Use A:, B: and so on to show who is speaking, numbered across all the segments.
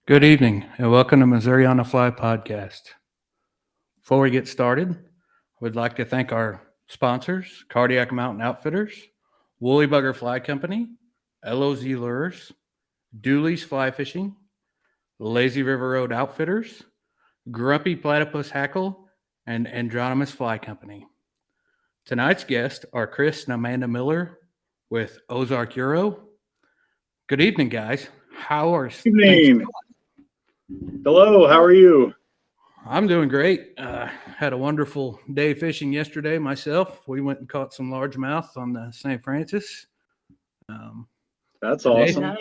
A: Good evening and welcome to Missouri on the Fly podcast. Before we get started, I would like to thank our sponsors, Cardiac Mountain Outfitters, Woolly Bugger Fly Company, LOZ Lures, Dooley's Fly Fishing, Lazy River Road Outfitters, Grumpy Platypus Hackle, and Andronimus Fly Company. Tonight's guests are Chris and Amanda Miller with Ozark Euro. Good evening, guys. How are things
B: Evening.
A: going?
B: Hello, how are you?
A: I'm doing great. Had a wonderful day fishing yesterday myself. We went and caught some largemouth on the St. Francis.
B: That's
A: Today,
B: awesome.
C: Nice.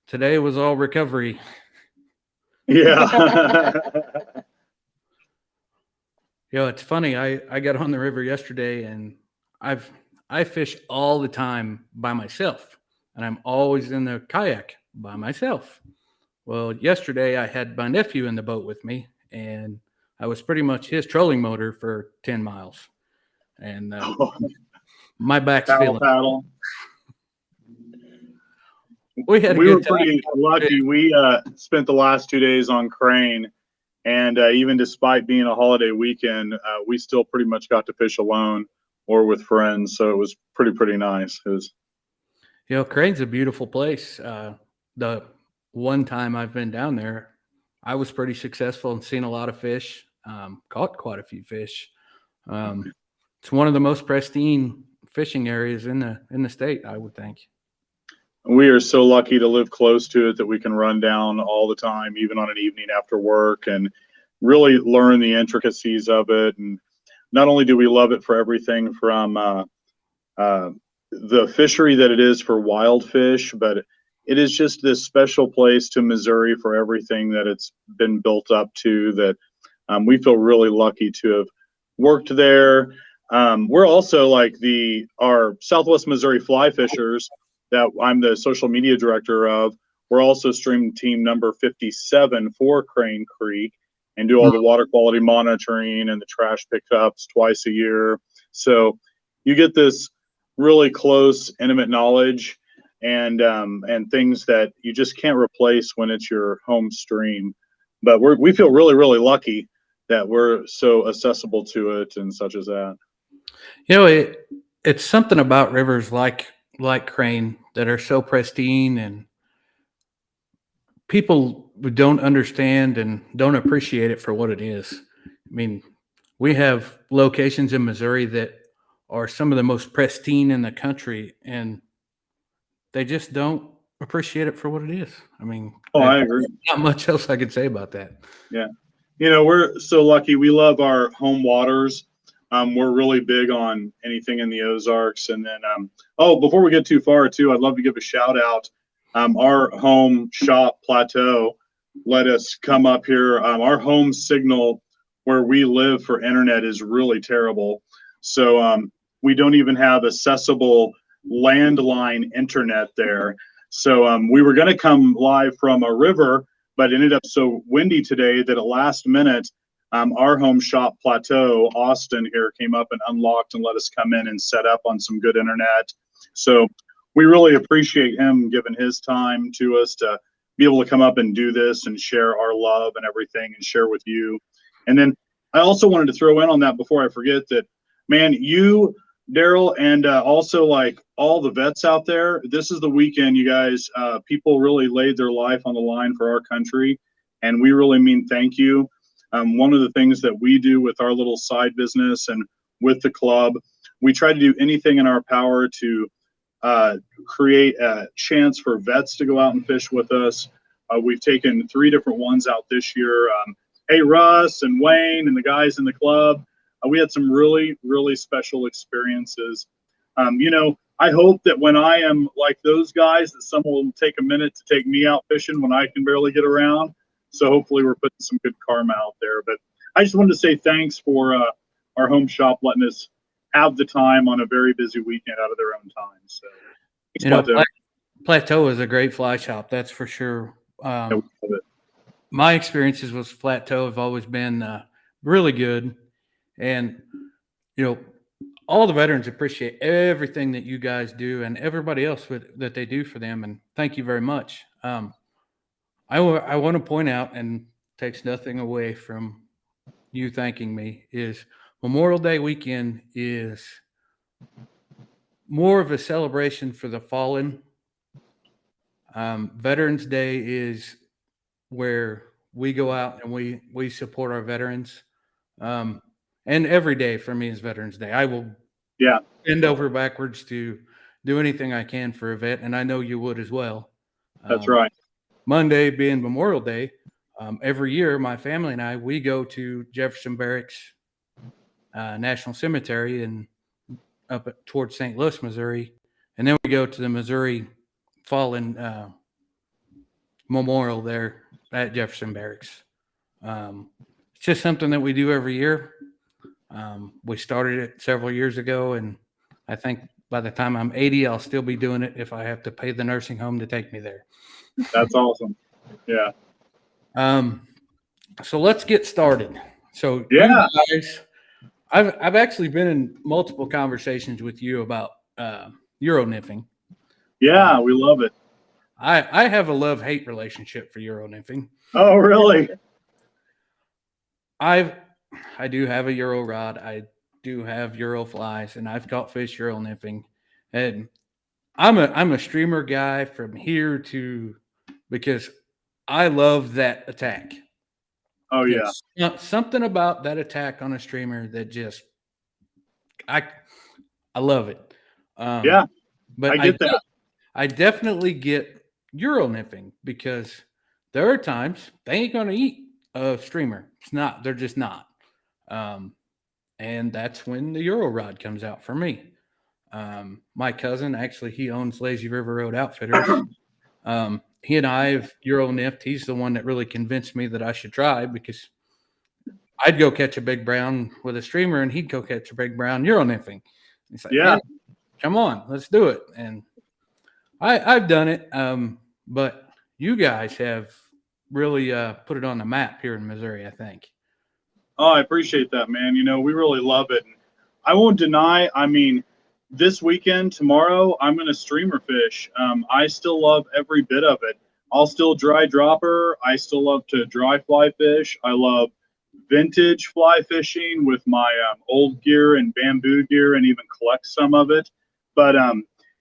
A: today was all recovery.
B: Yeah.
A: It's funny. I got on the river yesterday and I fish all the time by myself, and I'm always in the kayak by myself. Well, yesterday I had my nephew in the boat with me, and I was pretty much his trolling motor for 10 miles. And my back's feeling.
B: Paddle.
A: We had a
B: We were
A: good time.
B: pretty lucky. We spent the last 2 days on Crane, and even despite being a holiday weekend, we still pretty much got to fish alone or with friends. So it was pretty nice. It was.
A: Crane's a beautiful place. The one time I've been down there, I was pretty successful and seen a lot of fish, caught quite a few fish. It's one of the most pristine fishing areas in the state, I would think.
B: We are so lucky to live close to it that we can run down all the time, even on an evening after work, and really learn the intricacies of it. And not only do we love it for everything from the fishery that it is for wild fish, but it is just this special place to Missouri for everything that it's been built up to, that we feel really lucky to have worked there. We're also like our Southwest Missouri Fly Fishers that I'm the social media director of. We're also stream team number 57 for Crane Creek and do all the water quality monitoring and the trash pickups twice a year. So you get this really close, intimate knowledge and things that you just can't replace when it's your home stream. But we feel really lucky that we're so accessible to it and such as that.
A: It's something about rivers like Crane that are so pristine, and people don't understand and don't appreciate it for what it is. I mean, we have locations in Missouri that are some of the most pristine in the country, and they just don't appreciate it for what it is. I mean,
B: I agree.
A: Not much else I could say about that.
B: Yeah. We're so lucky. We love our home waters. We're really big on anything in the Ozarks. And then, before we get too far too, I'd love to give a shout out. Our home shop, Plateau, let us come up here. Our home signal where we live for internet is really terrible. So we don't even have accessible landline internet there. So we were going to come live from a river, but it ended up so windy today that at last minute, our home shop, Plateau, Austin here, came up and unlocked and let us come in and set up on some good internet. So we really appreciate him giving his time to us to be able to come up and do this and share our love and everything and share with you. And then I also wanted to throw in on that before I forget that, man, you, Daryl, and also like all the vets out there, this is the weekend, you guys, people really laid their life on the line for our country. And we really mean thank you. One of the things that we do with our little side business and with the club, we try to do anything in our power to create a chance for vets to go out and fish with us. We've taken 3 different ones out this year. Hey, Russ and Wayne and the guys in the club, we had some really special experiences. I hope that when I am like those guys, that someone will take a minute to take me out fishing when I can barely get around. So hopefully we're putting some good karma out there. But I just wanted to say thanks for our home shop letting us have the time on a very busy weekend out of their own time. So
A: Plateau is a great fly shop, that's for sure. My experiences with Plateau have always been really good, and all the veterans appreciate everything that you guys do and everybody else that they do for them, and thank you very much. I want to point out, and takes nothing away from you thanking me, is Memorial Day weekend is more of a celebration for the fallen. Veterans Day is where we go out and we support our veterans. Um, and every day for me is Veterans Day. I will
B: Yeah,
A: bend over backwards to do anything I can for a vet, and I know you would as well.
B: that's
A: Um,
B: right.
A: Monday being Memorial Day, every year my family and we go to Jefferson Barracks National Cemetery and towards St. Louis, Missouri, and then we go to the Missouri Fallen Memorial there at Jefferson Barracks. It's just something that we do every year. We started it several years ago, and I think by the time I'm 80, I'll still be doing it if I have to pay the nursing home to take me there.
B: That's awesome. Yeah.
A: Um, so let's get started. So you
B: Yeah.
A: guys, I've actually been in multiple conversations with you about Euro nymphing.
B: Yeah. We love it.
A: I have a love-hate relationship for Euro nymphing.
B: Oh, really?
A: I do have a Euro rod. I do have Euro flies, and I've caught fish Euro nymphing. And I'm a streamer guy from here to because I love that attack.
B: Oh, yeah.
A: There's something about that attack on a streamer that just I I love it.
B: Yeah.
A: But
B: I get that.
A: I definitely get Euro nymphing because there are times they ain't gonna eat a streamer. It's not. They're just not. Um, and that's when the Euro rod comes out for me. My cousin actually he owns Lazy River Road Outfitters. He and I have Euro nymphed. He's the one that really convinced me that I should try because I'd go catch a big brown with a streamer and he'd go catch a big brown Euro nymphing. He's like,
B: Yeah.
A: man, come on, let's do it. And I've done it. But you guys have really put it on the map here in Missouri, I think.
B: Oh, I appreciate that, man. We really love it. And I won't deny, I mean, this weekend, tomorrow, I'm going to streamer fish. I still love every bit of it. I'll still dry dropper. I still love to dry fly fish. I love vintage fly fishing with my old gear and bamboo gear and even collect some of it. But,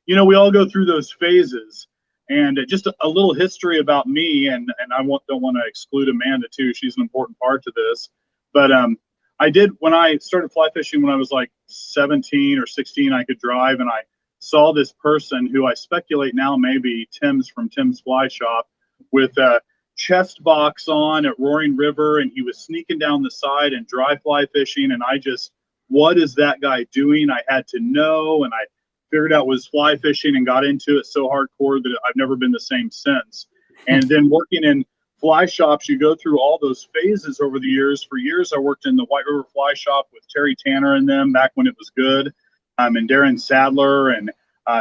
B: we all go through those phases. And just a little history about me, and don't want to exclude Amanda too. She's an important part to this. But I did when I started fly fishing when I was like 17 or 16. I could drive, and I saw this person who I speculate now maybe Tim's from Tim's Fly Shop with a chest box on at Roaring River, and he was sneaking down the side and dry fly fishing. And I just, what is that guy doing? I had to know, and I figured out was fly fishing and got into it so hardcore that I've never been the same since. And then working in fly shops, you go through all those phases over the years. For years, I worked in the White River Fly Shop with Terry Tanner and them back when it was good, and Darren Sadler and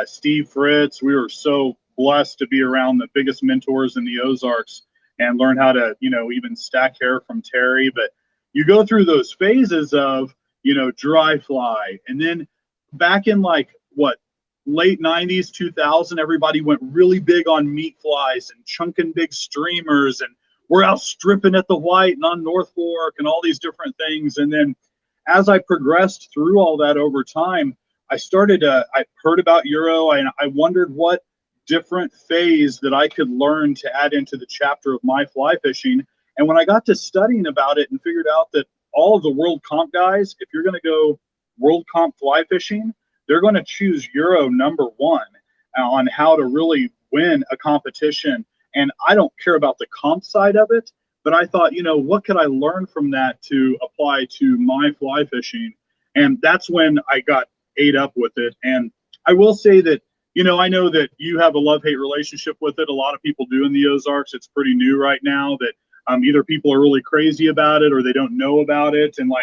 B: Steve Fritz. We were so blessed to be around the biggest mentors in the Ozarks and learn how to, even stack hair from Terry. But you go through those phases of, dry fly. And then back in late 90s, 2000, everybody went really big on meat flies and chunking big streamers, and we're out stripping at the White and on North Fork and all these different things. And then as I progressed through all that over time, I heard about Euro, and I wondered what different phase that I could learn to add into the chapter of my fly fishing. And when I got to studying about it and figured out that all of the world comp guys, if you're going to go world comp fly fishing, they're going to choose Euro number one on how to really win a competition. And I don't care about the comp side of it, but I thought, what could I learn from that to apply to my fly fishing? And that's when I got ate up with it. And I will say that, I know that you have a love-hate relationship with it. A lot of people do in the Ozarks. It's pretty new right now that either people are really crazy about it or they don't know about it. And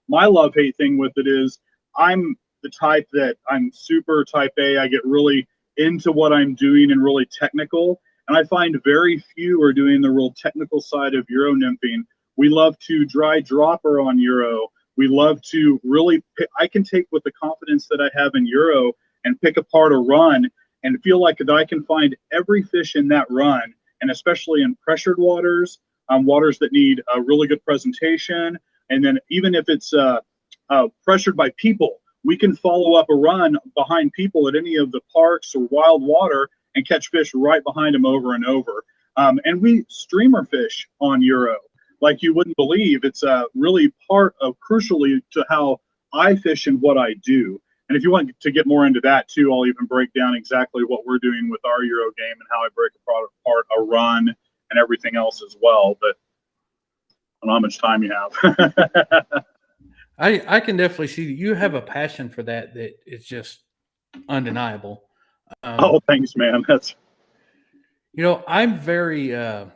B: my love-hate thing with it is I'm the type that I'm super type A. I get really into what I'm doing and really technical. And I find very few are doing the real technical side of Euro nymphing. We love to dry dropper on Euro. We love to really I can take with the confidence that I have in Euro and pick apart a run and feel like that I can find every fish in that run and especially in pressured waters, waters that need a really good presentation. And then even if it's pressured by people, we can follow up a run behind people at any of the parks or wild water and catch fish right behind them over and over. And we streamer fish on Euro like you wouldn't believe. It's really part of crucially to how I fish and what I do. And if you want to get more into that too, I'll even break down exactly what we're doing with our Euro game and how I break apart a run and everything else as well. But I don't know how much time you have.
A: I can definitely see that you have a passion for that is just undeniable.
B: Oh, thanks, man. That's
A: I'm very I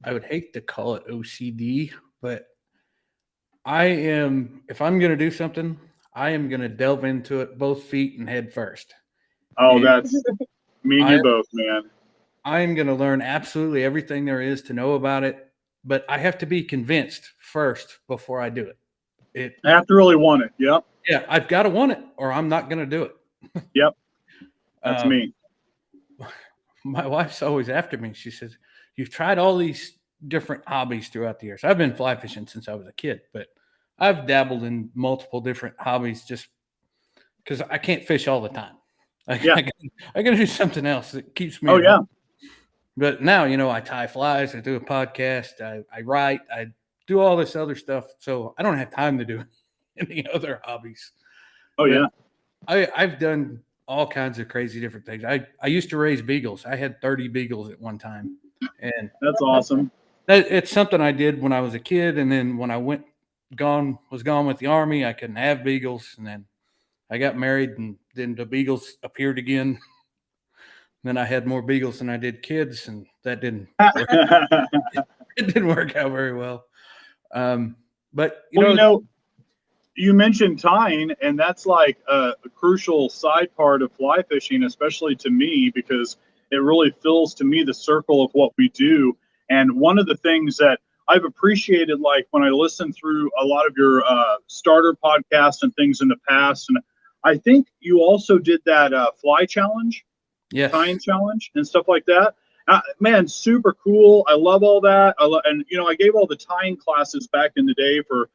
A: would hate to call it OCD, but I am, if I'm going to do something, I am going to delve into it both feet and head first. And
B: that's me and you both, man.
A: I am going to learn absolutely everything there is to know about it, but I have to be convinced first before I do it.
B: I have to really want it. Yep.
A: Yeah, I've got to want it or I'm not going to do it.
B: Yep. That's me.
A: My wife's always after me. She says, "You've tried all these different hobbies throughout the years." I've been fly fishing since I was a kid, but I've dabbled in multiple different hobbies just because I can't fish all the time. I got to do something else that keeps me.
B: Oh, yeah.
A: But now, I tie flies, I do a podcast, I write, I do all this other stuff. So I don't have time to do any other hobbies.
B: Oh, yeah.
A: I've done all kinds of crazy different things. I used to raise beagles. I had 30 beagles at one time. And
B: that's awesome.
A: It's something I did when I was a kid. And then when I was gone with the Army, I couldn't have beagles. And then I got married and then the beagles appeared again. Then I had more beagles than I did kids, and that didn't it didn't work out very well. But you mentioned tying, and that's like a crucial side part of fly fishing, especially to me, because it really fills to me the circle of what we do. And one of the things that I've appreciated, like when I listen through a lot of your starter podcasts and things in the past, and I think you also did that fly challenge. Yes.
B: Tying challenge and stuff like that. Man, super cool. I love all that. I gave all the tying classes back in the day for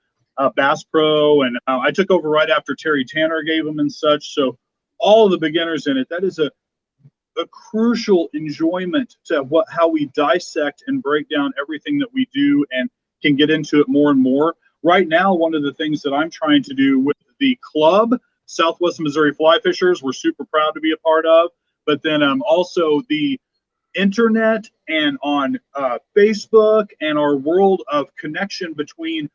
B: Bass Pro, and I took over right after Terry Tanner gave them and such. So all of the beginners in it, that is a crucial enjoyment to how we dissect and break down everything that we do and can get into it more and more. Right now, one of the things that I'm trying to do with the club, Southwest Missouri Fly Fishers, we're super proud to be a part of. But then also the internet and on Facebook and our world of connection between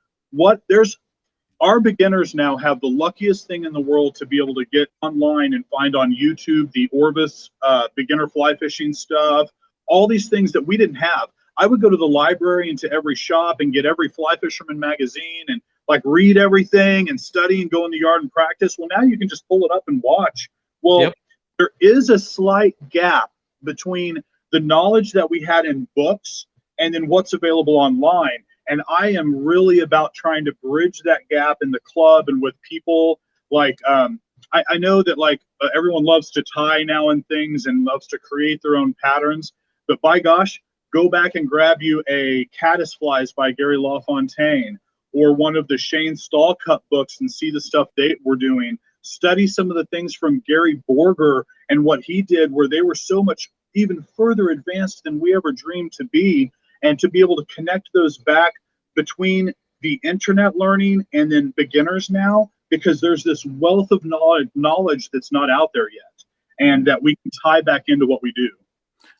B: our beginners now have the luckiest thing in the world to be able to get online and find on YouTube the Orvis beginner fly fishing stuff, all these things that we didn't have. I would go to the library and to every shop and get every Fly Fisherman magazine and like read everything and study and go in the yard and practice. Well, now you can just pull it up and watch. Well,
A: yep.
B: There is a slight gap between the knowledge that we had in books and then what's available online. And I am really about trying to bridge that gap in the club and with people. Like, I know that everyone loves to tie now and things and loves to create their own patterns. But by gosh, go back and grab you a Caddis Flies by Gary LaFontaine or one of the Shane Stallcup books and see the stuff they were doing. Study some of the things from Gary Borger and what he did, where they were so much even further advanced than we ever dreamed to be, and to be able to connect those back between the internet learning and then beginners now, because there's this wealth of knowledge that's not out there yet, and that we can tie back into what we do.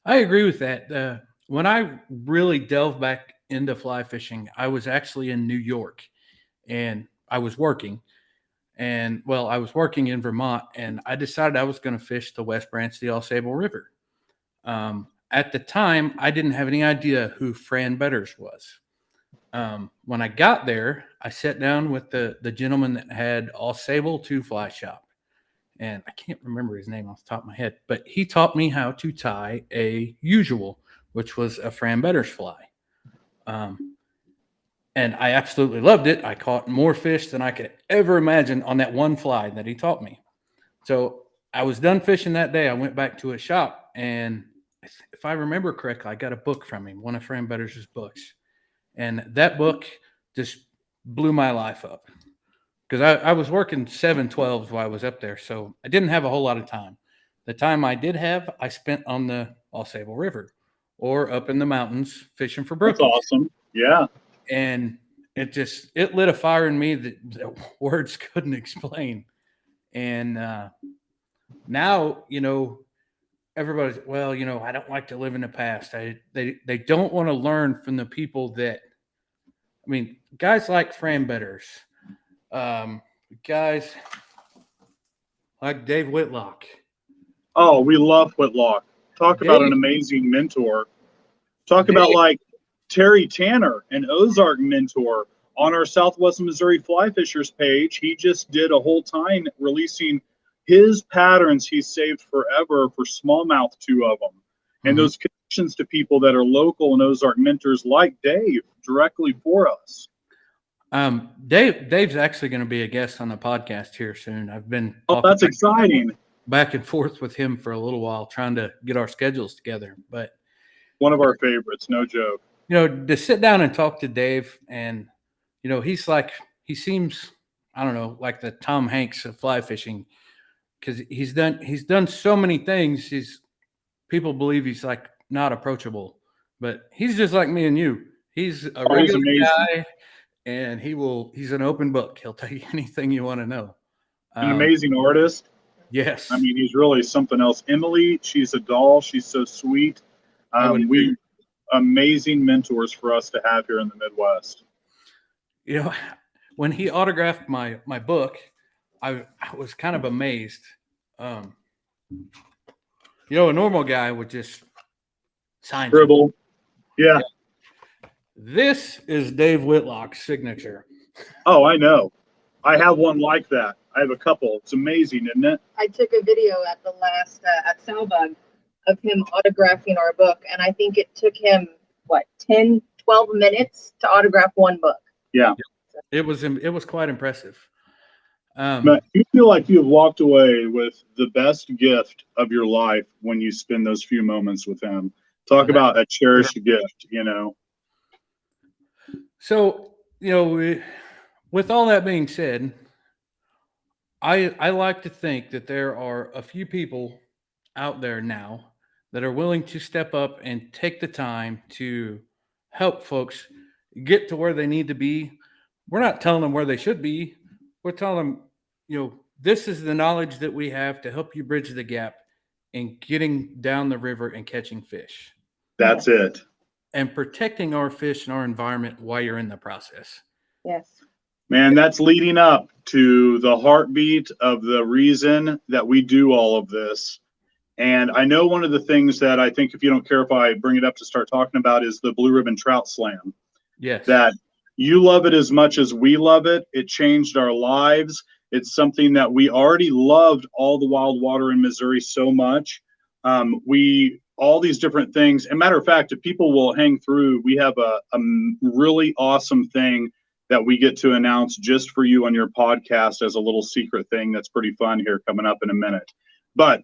A: I agree with that. When I really delved back into fly fishing, I was actually in New York, and I was working. And I was working in Vermont, and I decided I was going to fish the West Branch of the AuSable River. At the time, I didn't have any idea who Fran Betters was. When I got there, I sat down with the gentleman that had AuSable 2 Fly Shop, and I can't remember his name off the top of my head, but he taught me how to tie a usual, which was a Fran Betters fly. And I absolutely loved it. I caught more fish than I could ever imagine on that one fly that he taught me. So I was done fishing that day. I went back to his shop and if I remember correctly, I got a book from him, one of Fran Betters's books, and that book just blew my life up because I was working 7/12s while I was up there, so I didn't have a whole lot of time. The time I did have, I spent on the Ausable River or up in the mountains fishing for
B: That's
A: brookies.
B: awesome. Yeah.
A: And it lit a fire in me that words couldn't explain. And now, everybody's, well, I don't like to live in the past. They don't want to learn from the people that, I mean, guys like Fran Betters, guys like Dave Whitlock.
B: Oh, we love Whitlock. Talk about an
A: Dave-
B: amazing mentor. Talk
A: Dave-
B: about like Terry Tanner, an Ozark mentor on our Southwest Missouri Fly Fishers page. He just did a whole time releasing his patterns he saved forever for smallmouth, 2 of them. And
A: Mhm.
B: those connections to people that are local and Ozark mentors like Dave directly for us.
A: Dave's actually going to be a guest on the podcast here soon. I've been
B: Oh,
A: talking
B: that's exciting.
A: back and forth with him for a little while, trying to get our schedules together. But
B: One of our favorites, no joke.
A: to sit down and talk to Dave, and he seems, I don't know, like the Tom Hanks of fly fishing, because he's done so many things. People believe he's like not approachable, but he's just like me and you. He's a
B: Oh, he's
A: regular
B: amazing.
A: guy, and he's an open book. He'll tell you anything you want to know.
B: An amazing artist.
A: Yes.
B: I mean, he's really something else. Emily, she's a doll. She's so sweet.
A: I would agree.
B: Amazing mentors for us to have here in the Midwest.
A: When he autographed my book, I was kind of amazed. A normal guy would just sign.
B: Dribble. Yeah.
A: This is Dave Whitlock's signature.
B: Oh, I know. I have one like that. I have a couple. It's amazing, isn't it?
C: I took a video at the last at Salbug of him autographing our book, and I think it took him 10, 12 minutes to autograph one book.
B: Yeah.
A: It was quite impressive.
B: But you feel like you have walked away with the best gift of your life when you spend those few moments with him. Talk about a cherished gift,
A: So, with all that being said, I like to think that there are a few people out there now that are willing to step up and take the time to help folks get to where they need to be. We're not telling them where they should be. We're telling them, this is the knowledge that we have to help you bridge the gap in getting down the river and catching fish.
B: That's it.
A: And protecting our fish and our environment while you're in the process.
C: Yes.
B: Man, that's leading up to the heartbeat of the reason that we do all of this. And I know one of the things that I think, if you don't care if I bring it up to start talking about, is the Blue Ribbon Trout Slam.
A: Yes.
B: That you love it as much as we love it. It changed our lives. It's something that we already loved, all the wild water in Missouri, so much. All these different things. And matter of fact, if people will hang through, we have a really awesome thing that we get to announce just for you on your podcast as a little secret thing that's pretty fun here coming up in a minute. But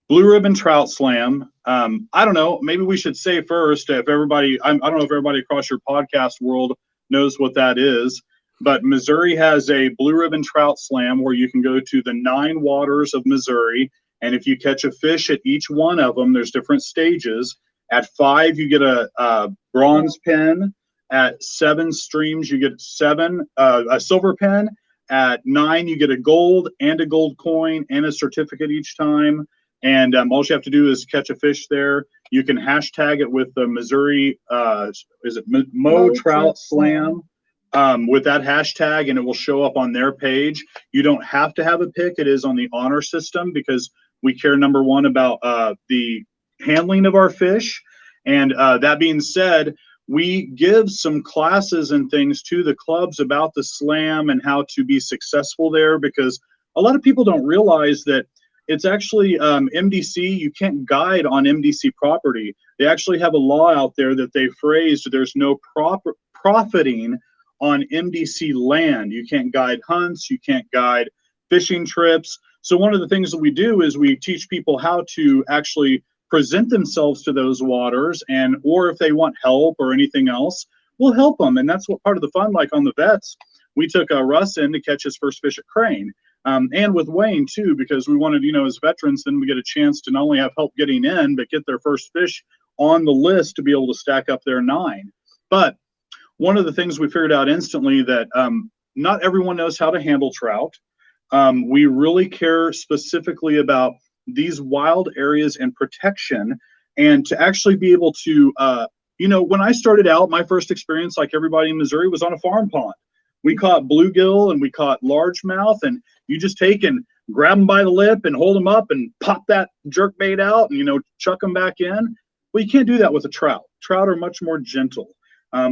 B: Blue Ribbon Trout Slam, I don't know, maybe we should say first, if everybody, I don't know if everybody across your podcast world knows what that is, but Missouri has a Blue Ribbon Trout Slam where you can go to the 9 waters of Missouri, and if you catch a fish at each one of them, there's different stages. At 5, you get a bronze pin. At 7 streams, you get a silver pin. At 9, you get a gold and a gold coin and a certificate each time. And all you have to do is catch a fish there. You can hashtag it with the Missouri, Mo Trout Slam with that hashtag, and it will show up on their page. You don't have to have a pick. It is on the honor system because we care, number one, about the handling of our fish. And that being said, we give some classes and things to the clubs about the slam and how to be successful there, because a lot of people don't realize that it's actually MDC. You can't guide on MDC property. They actually have a law out there that they phrased, there's no profiting on MDC land. You can't guide hunts. You can't guide fishing trips. So one of the things that we do is we teach people how to actually present themselves to those waters, and or if they want help or anything else, we'll help them. And that's what part of the fun, like on the vets, we took Russ in to catch his first fish at Crane. And with Wayne too, because we wanted, as veterans, then we get a chance to not only have help getting in, but get their first fish on the list to be able to stack up their 9. But one of the things we figured out instantly that not everyone knows how to handle trout. We really care specifically about these wild areas and protection, and to actually be able to, when I started out, my first experience, like everybody in Missouri, was on a farm pond. We caught bluegill and we caught largemouth, and you just take and grab them by the lip and hold them up and pop that jerk bait out and, chuck them back in. Well, you can't do that with a trout. Trout are much more gentle.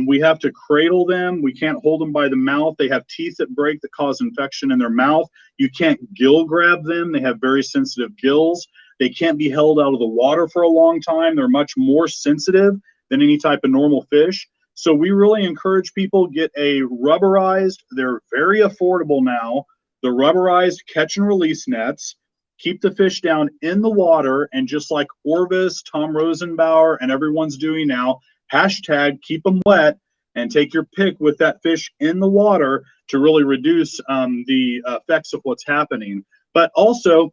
B: We have to cradle them. We can't hold them by the mouth. They have teeth that break that cause infection in their mouth. You can't gill grab them. They have very sensitive gills. They can't be held out of the water for a long time. They're much more sensitive than any type of normal fish. So we really encourage people get a rubberized, they're very affordable now, the rubberized catch and release nets. Keep the fish down in the water, and just like Orvis, Tom Rosenbauer, and everyone's doing now, hashtag keep them wet and take your pick with that fish in the water to really reduce the effects of what's happening. But also,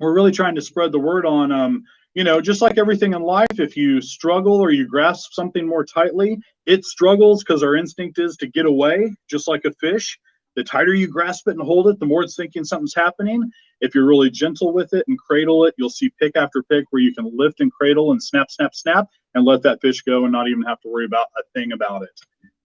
B: we're really trying to spread the word on, just like everything in life, if you struggle or you grasp something more tightly, it struggles because our instinct is to get away, just like a fish. The tighter you grasp it and hold it, the more it's thinking something's happening. If you're really gentle with it and cradle it, you'll see pick after pick where you can lift and cradle and snap, snap, snap, and let that fish go and not even have to worry about a thing about it.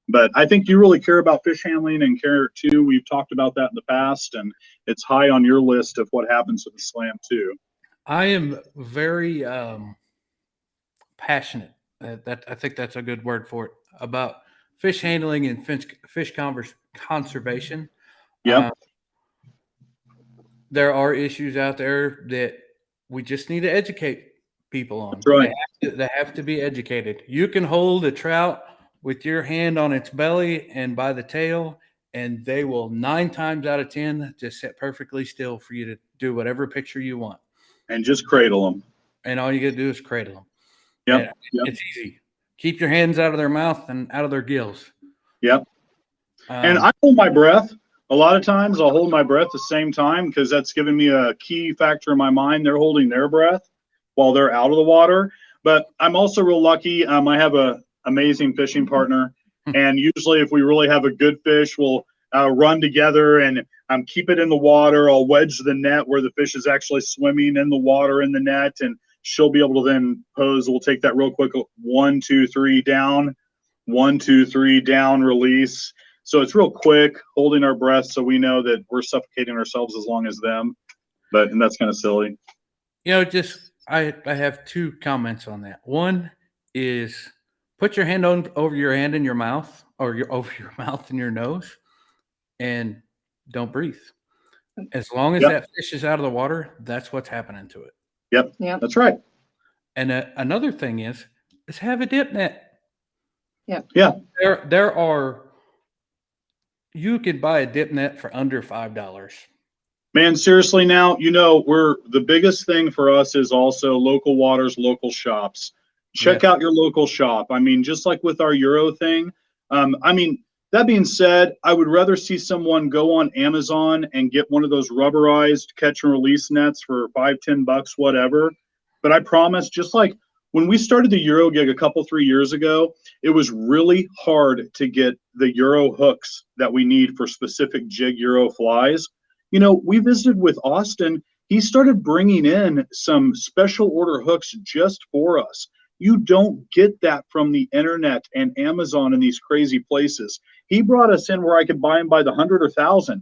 B: But I think you really care about fish handling and care too. We've talked about that in the past, and it's high on your list of what happens with the slam too.
A: I am very passionate. I think that's a good word for it, about fish handling and fish conservation.
B: Yeah.
A: There are issues out there that we just need to educate people on.
B: That's right.
A: They have to be educated. You can hold a trout with your hand on its belly and by the tail, and they will 9 times out of 10 just sit perfectly still for you to do whatever picture you want.
B: And just cradle them.
A: And all you got to do is cradle them.
B: Yep.
A: It's easy. Keep your hands out of their mouth and out of their gills.
B: Yep. And I hold my breath. A lot of times I'll hold my breath at the same time because that's given me a key factor in my mind. They're holding their breath while they're out of the water. But I'm also real lucky. I have an amazing fishing partner. And usually if we really have a good fish, we'll run together and keep it in the water. I'll wedge the net where the fish is actually swimming in the water in the net, and she'll be able to then pose. We'll take that real quick. 1, 2, 3 down, 1, 2, 3 down, release. So it's real quick, holding our breath so we know that we're suffocating ourselves as long as them. And that's kind of silly.
A: I have 2 comments on that. One is put your hand over your hand in your mouth, or over your mouth and your nose, and don't breathe. As long as that fish is out of the water, that's what's happening to it.
B: Yep. That's right.
A: And another thing is have a dip net.
C: Yeah.
A: There are. You could buy a dip net for under $5.
B: Man, seriously now, we're the biggest thing for us is also local waters, local shops. Check out your local shop. I mean, just like with our Euro thing. That being said, I would rather see someone go on Amazon and get one of those rubberized catch and release nets for $5-10, whatever. But I promise, just like when we started the Euro gig a 3 years ago, it was really hard to get the Euro hooks that we need for specific jig Euro flies. We visited with Austin. He started bringing in some special order hooks just for us. You don't get that from the internet and Amazon and these crazy places. He brought us in where I could buy them by the 100 or 1,000.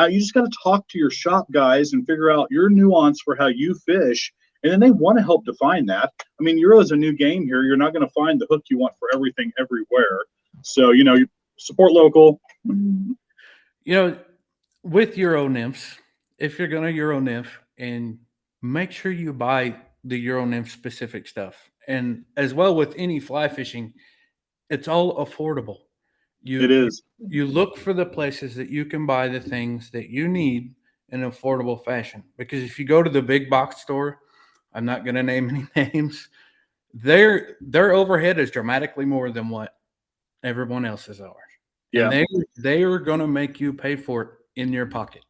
B: You just got to talk to your shop guys and figure out your nuance for how you fish. And then they want to help define that. I mean, Euro is a new game here. You're not going to find the hook you want for everything everywhere. So, you support local.
A: With Euro nymphs, if you're going to Euro nymph, and make sure you buy the Euro nymph specific stuff. And as well with any fly fishing, it's all affordable.
B: It is.
A: You look for the places that you can buy the things that you need in an affordable fashion. Because if you go to the big box store, I'm not going to name any names. Their overhead is dramatically more than what everyone else's are.
B: Yeah.
A: And they are going to make you pay for it in your pocket.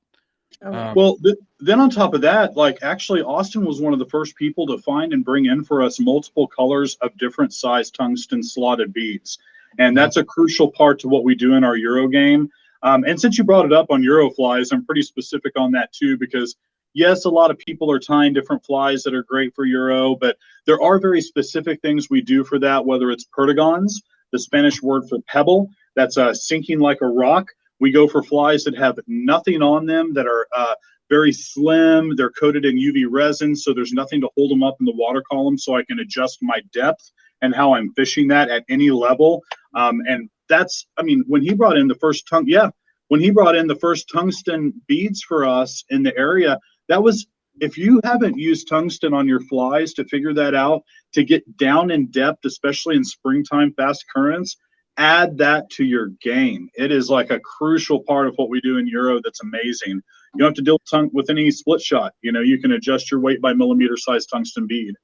C: Oh, yeah.
B: Well, then on top of that, like actually Austin was one of the first people to find and bring in for us multiple colors of different size tungsten slotted beads. And that's a crucial part to what we do in our Euro game. And since you brought it up on Euro flies, I'm pretty specific on that too, because yes, a lot of people are tying different flies that are great for Euro, but there are very specific things we do for that, whether it's perdigons, the Spanish word for pebble, that's sinking like a rock. We go for flies that have nothing on them, that are very slim. They're coated in UV resin, so there's nothing to hold them up in the water column, so I can adjust my depth and how I'm fishing that at any level. And that's, I mean, when he brought in the first tungsten beads for us in the area, that was, if you haven't used tungsten on your flies to figure that out, to get down in depth, especially in springtime fast currents, add that to your game. It is like a crucial part of what we do in Euro that's amazing. You don't have to deal with any split shot. You know, you can adjust your weight by millimeter size tungsten bead.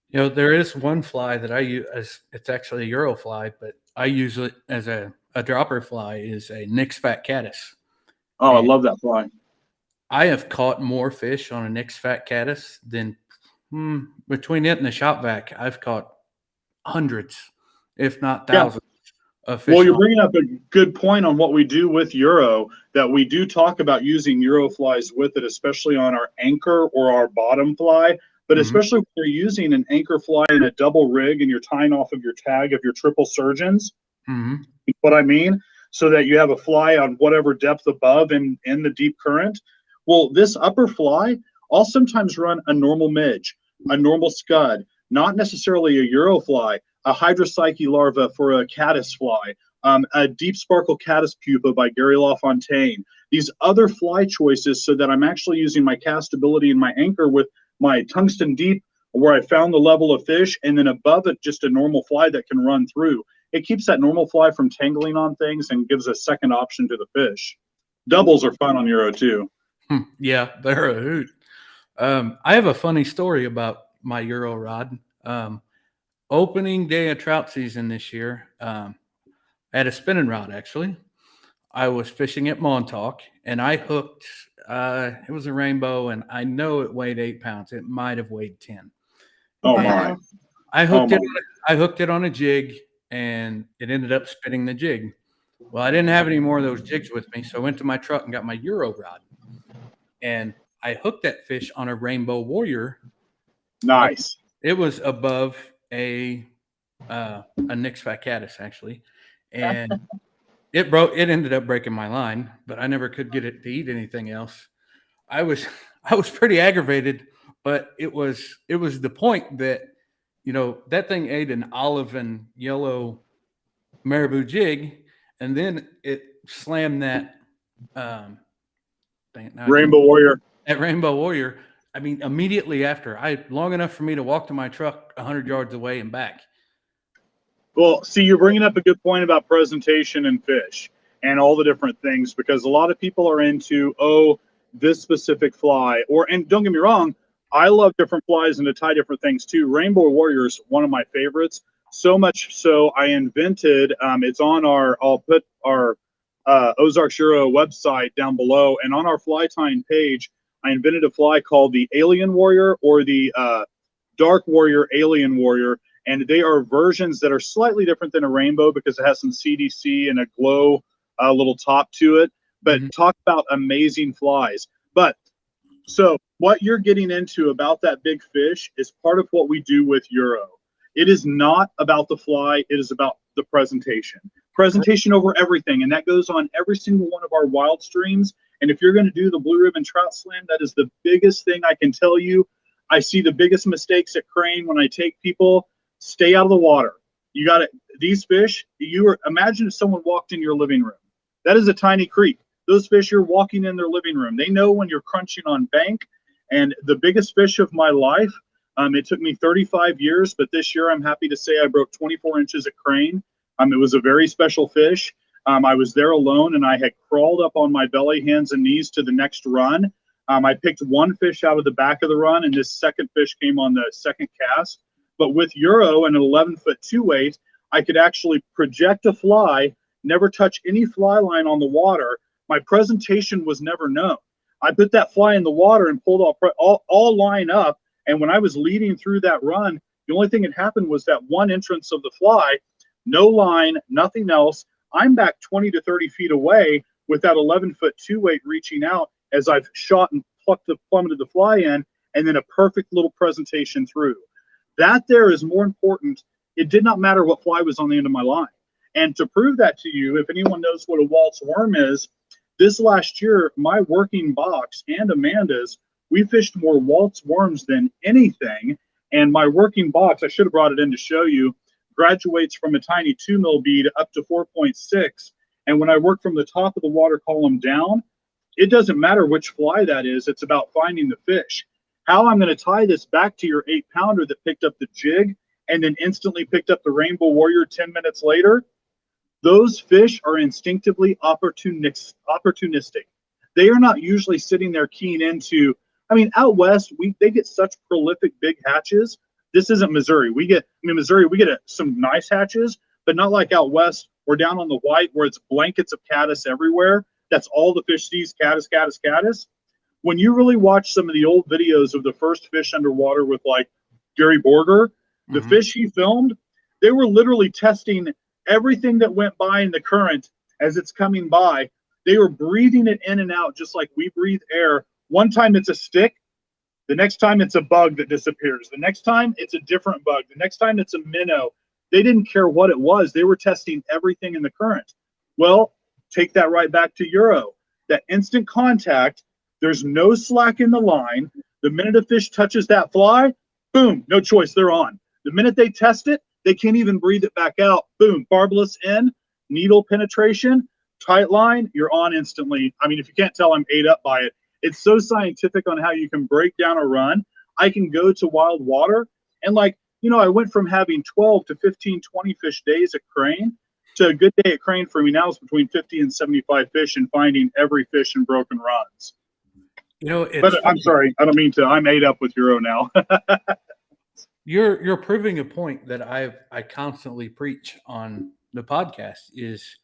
A: You know, there is one fly that I use. It's actually a Euro fly, but I use it as a dropper fly, is a Nix Fat Caddis.
B: Oh, I
A: And
B: love that fly.
A: I have caught more fish on a Nix Fat Caddis than between it and the shop vac. I've caught hundreds, if not thousands, of fish.
B: Well, you're bringing up a good point on what we do with Euro, that we do talk about using Euro flies with it, especially on our anchor or our bottom fly. But especially when you're using an anchor fly in a double rig and you're tying off of your tag of your triple surgeons, what I mean, so that you have a fly on whatever depth above in the deep current. Well, this upper fly, I'll sometimes run a normal midge, a normal scud, not necessarily a Euro fly, a hydropsyche larva for a caddis fly, a deep sparkle caddis pupa by Gary LaFontaine. These other fly choices, so that I'm actually using my castability and my anchor with my tungsten deep, where I found the level of fish, and then above it just a normal fly that can run through. It keeps that normal fly from tangling on things and gives a second option to the fish. Doubles are fun on Euro too.
A: Yeah, they're a hoot. I have a funny story about my Euro rod. Opening day of trout season this year, I had a spinning rod actually. I was fishing at Montauk and I hooked, it was a rainbow, and I know it weighed 8 pounds. It might have weighed 10.
B: Oh
A: And
B: my.
A: I hooked
B: Oh,
A: I hooked it on a jig, and it ended up spinning the jig. Well, I didn't have any more of those jigs with me, so I went to my truck and got my Euro rod. And I hooked that fish on a Rainbow Warrior.
B: nice.
A: It was above a Nix Fat Caddis actually, and it ended up breaking my line, but I never could get it to eat anything else. I was pretty aggravated, but it was the point that, you know, that thing ate an olive and yellow marabou jig, and then it slammed that
B: Rainbow Warrior.
A: At Rainbow Warrior. I mean, immediately after, long enough for me to walk to my truck 100 yards away and back.
B: Well, see, you're bringing up a good point about presentation and fish and all the different things, because a lot of people are into, oh, this specific fly, and don't get me wrong, I love different flies and to tie different things too. Rainbow Warrior is one of my favorites. So much so I invented, it's on I'll put our Ozarks Euro website down below, and on our fly tying page, I invented a fly called the Alien Warrior, or the Dark Warrior Alien Warrior. And they are versions that are slightly different than a rainbow because it has some CDC and a glow little top to it. But talk about amazing flies. But so what you're getting into about that big fish is part of what we do with Euro. It is not about the fly. It is about the presentation. Presentation over everything. And that goes on every single one of our wild streams. And if you're going to do the Blue Ribbon Trout Slam, that is the biggest thing I can tell you. I see the biggest mistakes at Crane when I take people. Stay out of the water. You got it. These fish, imagine if someone walked in your living room. That is a tiny creek. Those fish, you're walking in their living room. They know when you're crunching on bank. And the biggest fish of my life, it took me 35 years, but this year I'm happy to say I broke 24 inches at Crane. It was a very special fish. I was there alone, and I had crawled up on my belly, hands and knees to the next run. I picked one fish out of the back of the run, and this second fish came on the second cast. But with Euro and an 11-foot 2-weight, I could actually project a fly, never touch any fly line on the water. My presentation was never known. I put that fly in the water and pulled all line up. And when I was leading through that run, the only thing that happened was that one entrance of the fly, no line, nothing else. I'm back 20 to 30 feet away with that 11-foot 2-weight reaching out as I've shot and plummeted the fly in, and then a perfect little presentation through. That there is more important. It did not matter what fly was on the end of my line. And to prove that to you, if anyone knows what a Waltz worm is, this last year, my working box and Amanda's, we fished more Waltz worms than anything. And my working box, I should have brought it in to show you, graduates from a tiny 2 mil bead up to 4.6. And when I work from the top of the water column down, it doesn't matter which fly that is. It's about finding the fish. How I'm going to tie this back to your 8-pounder that picked up the jig and then instantly picked up the Rainbow Warrior 10 minutes later, those fish are instinctively opportunistic. They are not usually sitting there keying into, I mean, out west, they get such prolific big hatches. This isn't Missouri. Missouri, we get some nice hatches, but not like out west or down on the White where it's blankets of caddis everywhere. That's all the fish sees, caddis, caddis, caddis. When you really watch some of the old videos of the first fish underwater with like Gary Borger, the fish he filmed, they were literally testing everything that went by in the current as it's coming by. They were breathing it in and out just like we breathe air. One time it's a stick. The next time it's a bug that disappears. The next time it's a different bug. The next time it's a minnow. They didn't care what it was. They were testing everything in the current. Well, take that right back to Euro. That instant contact, there's no slack in the line. The minute a fish touches that fly, boom, no choice, they're on. The minute they test it, they can't even breathe it back out. Boom, barbless in, needle penetration, tight line, you're on instantly. I mean, if you can't tell, I'm ate up by it. It's so scientific on how you can break down a run. I can go to wild water and I went from having 12 to 15, 20 fish days at Crane to a good day at Crane for me now is between 50 and 75 fish and finding every fish in broken runs. But I'm sorry, I don't mean to. I'm ate up with Euro now.
A: You're proving a point that I constantly preach on the podcast is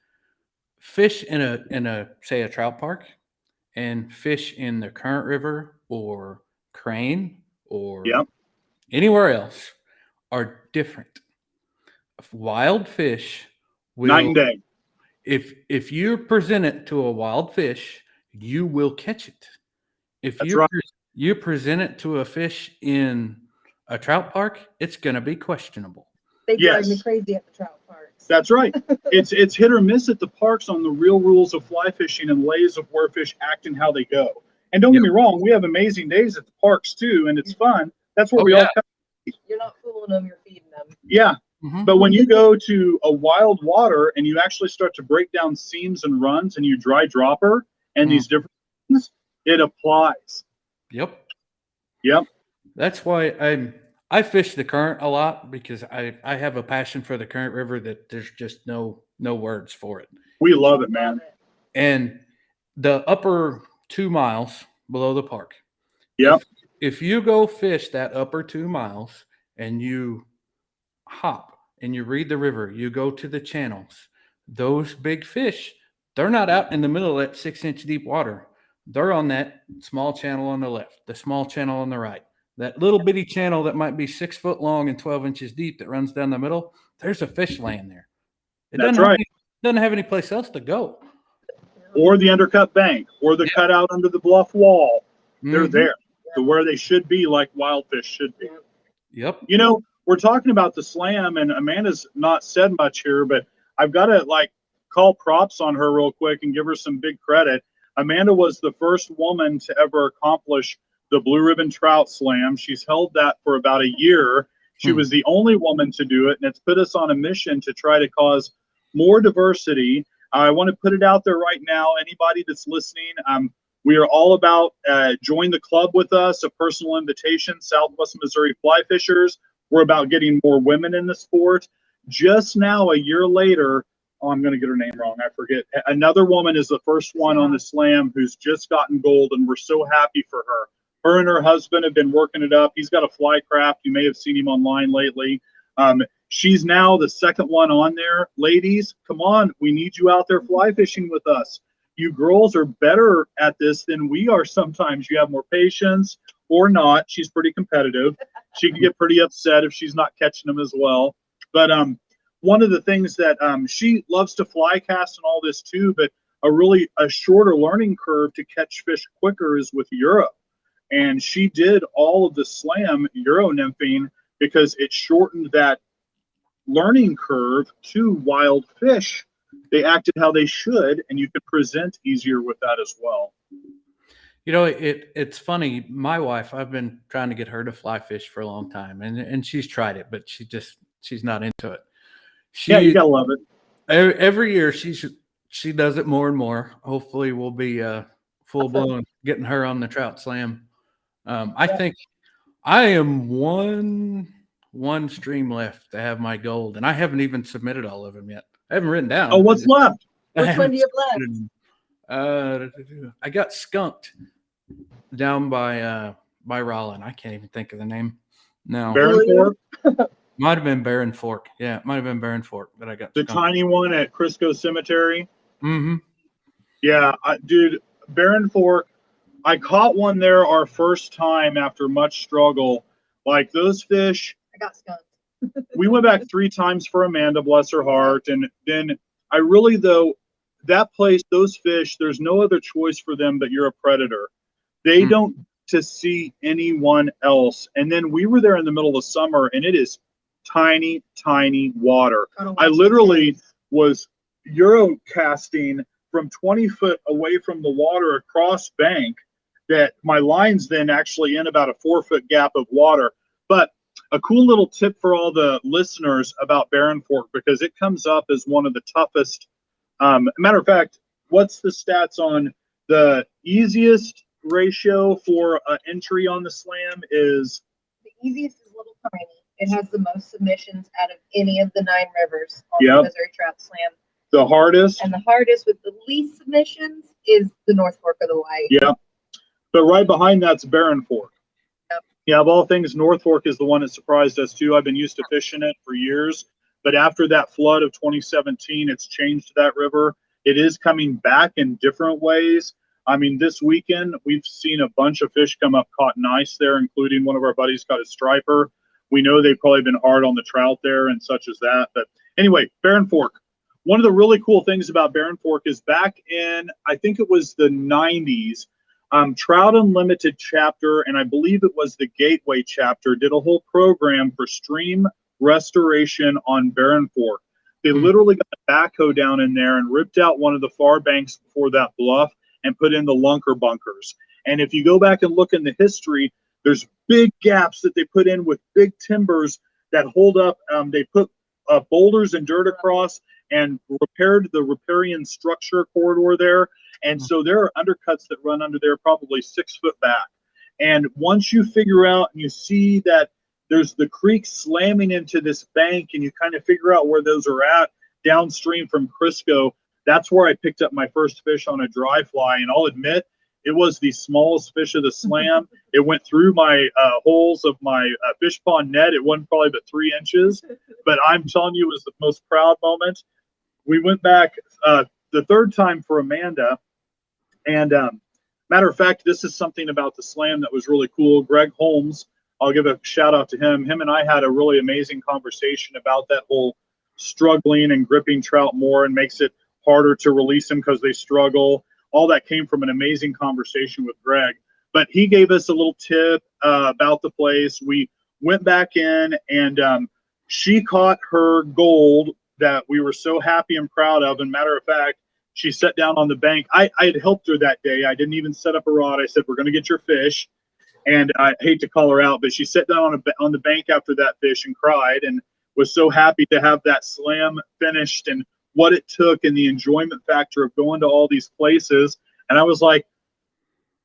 A: fish in a say a trout park and fish in the Current River or Crane or anywhere else are different. Wild fish will,
B: night and day.
A: If you present it to a wild fish, you will catch it. If you present it to a fish in a trout park, it's going to be questionable.
C: They drive me crazy at the trout parks.
B: That's right. It's hit or miss at the parks on the real rules of fly fishing and lays of where fish act and how they go. And don't get me wrong, we have amazing days at the parks too, and it's fun. That's where we all come.
C: You're not fooling them, you're feeding them.
B: Yeah. But when you go to a wild water and you actually start to break down seams and runs and you dry dropper and these different things, it applies.
A: Yep.
B: That's
A: why I fish the current a lot because I have a passion for the Current River that there's just no words for it.
B: We love it, man.
A: And the upper 2 miles below the park. If you go fish that upper 2 miles and you hop and you read the river, you go to the channels, those big fish, they're not out in the middle of that 6-inch deep water. They're on that small channel on the left, the small channel on the right, that little bitty channel that might be 6 foot long and 12 inches deep that runs down the middle. There's a fish laying there. Doesn't have any place else to go.
B: Or the undercut bank or the cutout under the bluff wall. They're there to where they should be, like wild fish should be.
A: Yep.
B: We're talking about the slam, and Amanda's not said much here, but I've got to call props on her real quick and give her some big credit. Amanda was the first woman to ever accomplish the Blue Ribbon Trout Slam. She's held that for about a year. She was the only woman to do it, and it's put us on a mission to try to cause more diversity. I want to put it out there right now. Anybody that's listening, we are all about join the club with us, a personal invitation, Southwest Missouri Fly Fishers. We're about getting more women in the sport. Just now, a year later, oh, I'm going to get her name wrong. I forget. Another woman is the first one on the slam who's just gotten gold, and we're so happy for her. Her and her husband have been working it up. He's got a fly craft. You may have seen him online lately. She's now the second one on there. Ladies, come on. We need you out there fly fishing with us. You girls are better at this than we are sometimes. You have more patience or not. She's pretty competitive. She can get pretty upset if she's not catching them as well. But one of the things that she loves to fly cast and all this too, but a shorter learning curve to catch fish quicker is with Euro. And she did all of the slam Euro nymphing because it shortened that learning curve to wild fish. They acted how they should, and you could present easier with that as well.
A: You know, it's funny. My wife, I've been trying to get her to fly fish for a long time, and she's tried it, but she's not into it.
B: Yeah, you gotta love it.
A: Every year she does it more and more. Hopefully, we'll be full blown getting her on the trout slam. I think I am one stream left to have my gold, and I haven't even submitted all of them yet. I haven't written down.
B: Oh, what's left?
C: Which one do you have left?
A: I got skunked down by Rollin. I can't even think of the name. No,
B: Barren Fork?
A: might have been Barren Fork. Yeah, it might have been Barren Fork, but I got
B: The
A: skunked.
B: tiny one at Crisco Cemetery.
A: Mm-hmm.
B: Yeah, dude, Barren Fork. I caught one there our first time after much struggle. Like those fish,
C: I got skunked.
B: we went back 3 times for Amanda, bless her heart. And then I really, though, that place, those fish, there's no other choice for them but you're a predator. They don't to see anyone else. And then we were there in the middle of summer, and it is tiny, tiny water. I literally was Euro casting from 20 foot away from the water across bank, that my line's then actually in about a 4-foot gap of water. But a cool little tip for all the listeners about Barren Fork, because it comes up as one of the toughest. Matter of fact, what's the stats on the easiest ratio for entry on the slam is?
C: The easiest is Little Tiny. It has the most submissions out of any of the 9 rivers on
B: Yep.
C: the Missouri Trout Slam.
B: The hardest?
C: And the hardest with the least submissions is the North Fork of the White.
B: Yeah. But right behind that's Barren Fork.
C: Yep.
B: Yeah, of all things, North Fork is the one that surprised us too. I've been used to fishing it for years, but after that flood of 2017, it's changed that river. It is coming back in different ways. I mean, this weekend, we've seen a bunch of fish come up caught nice there, including one of our buddies caught a striper. We know they've probably been hard on the trout there and such as that. But anyway, Barren Fork. One of the really cool things about Barren Fork is back in, I think it was the 90s, Trout Unlimited chapter, and I believe it was the Gateway chapter, did a whole program for stream restoration on Barren Fork. They literally got a backhoe down in there and ripped out one of the far banks before that bluff and put in the lunker bunkers. And if you go back and look in the history, there's big gaps that they put in with big timbers that hold up. They put boulders and dirt across and repaired the riparian structure corridor there. And so there are undercuts that run under there probably 6 foot back. And once you figure out and you see that there's the creek slamming into this bank and you kind of figure out where those are at downstream from Crisco, that's where I picked up my first fish on a dry fly. And I'll admit, it was the smallest fish of the slam. It went through my holes of my fish pond net. It wasn't probably but 3 inches, but I'm telling you, it was the most proud moment. We went back the third time for Amanda. And matter of fact, this is something about the slam that was really cool. Greg Holmes, I'll give a shout out to him. Him and I had a really amazing conversation about that whole struggling and gripping trout more and makes it harder to release them because they struggle. All that came from an amazing conversation with Greg. But he gave us a little tip about the place. We went back in and she caught her gold that we were so happy and proud of. And matter of fact, she sat down on the bank. I had helped her that day. I didn't even set up a rod. I said, we're going to get your fish. And I hate to call her out, but she sat down on the bank after that fish and cried and was so happy to have that slam finished and what it took and the enjoyment factor of going to all these places. And I was like,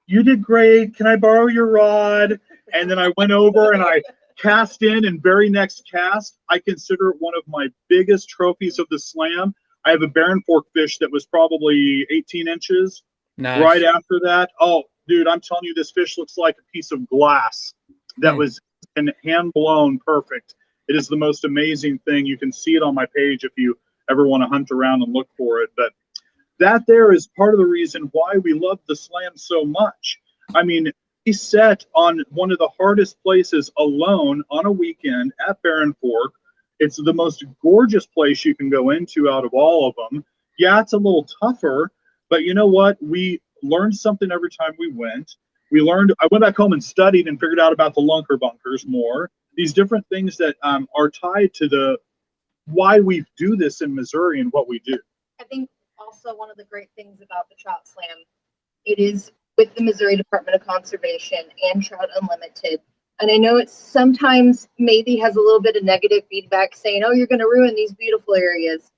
B: you did great. Can I borrow your rod? And then I went over and I cast in, and very next cast, I consider it one of my biggest trophies of the slam. I have a Barren Fork fish that was probably 18 inches.
A: Nice.
B: Right after that, oh, dude, I'm telling you, this fish looks like a piece of glass that was hand blown perfect. It is the most amazing thing. You can see it on my page if you ever want to hunt around and look for it. But that there is part of the reason why we love the Slam so much. I mean, he set on one of the hardest places alone on a weekend at Barren Fork. It's the most gorgeous place you can go into out of all of them. Yeah, it's a little tougher, but you know what? We learned something every time we went. I went back home and studied and figured out about the lunker bunkers more. These different things that are tied to the why we do this in Missouri and what we do.
C: I think also one of the great things about the Trout Slam, it is with the Missouri Department of Conservation and Trout Unlimited. And I know it sometimes maybe has a little bit of negative feedback saying, oh, you're going to ruin these beautiful areas.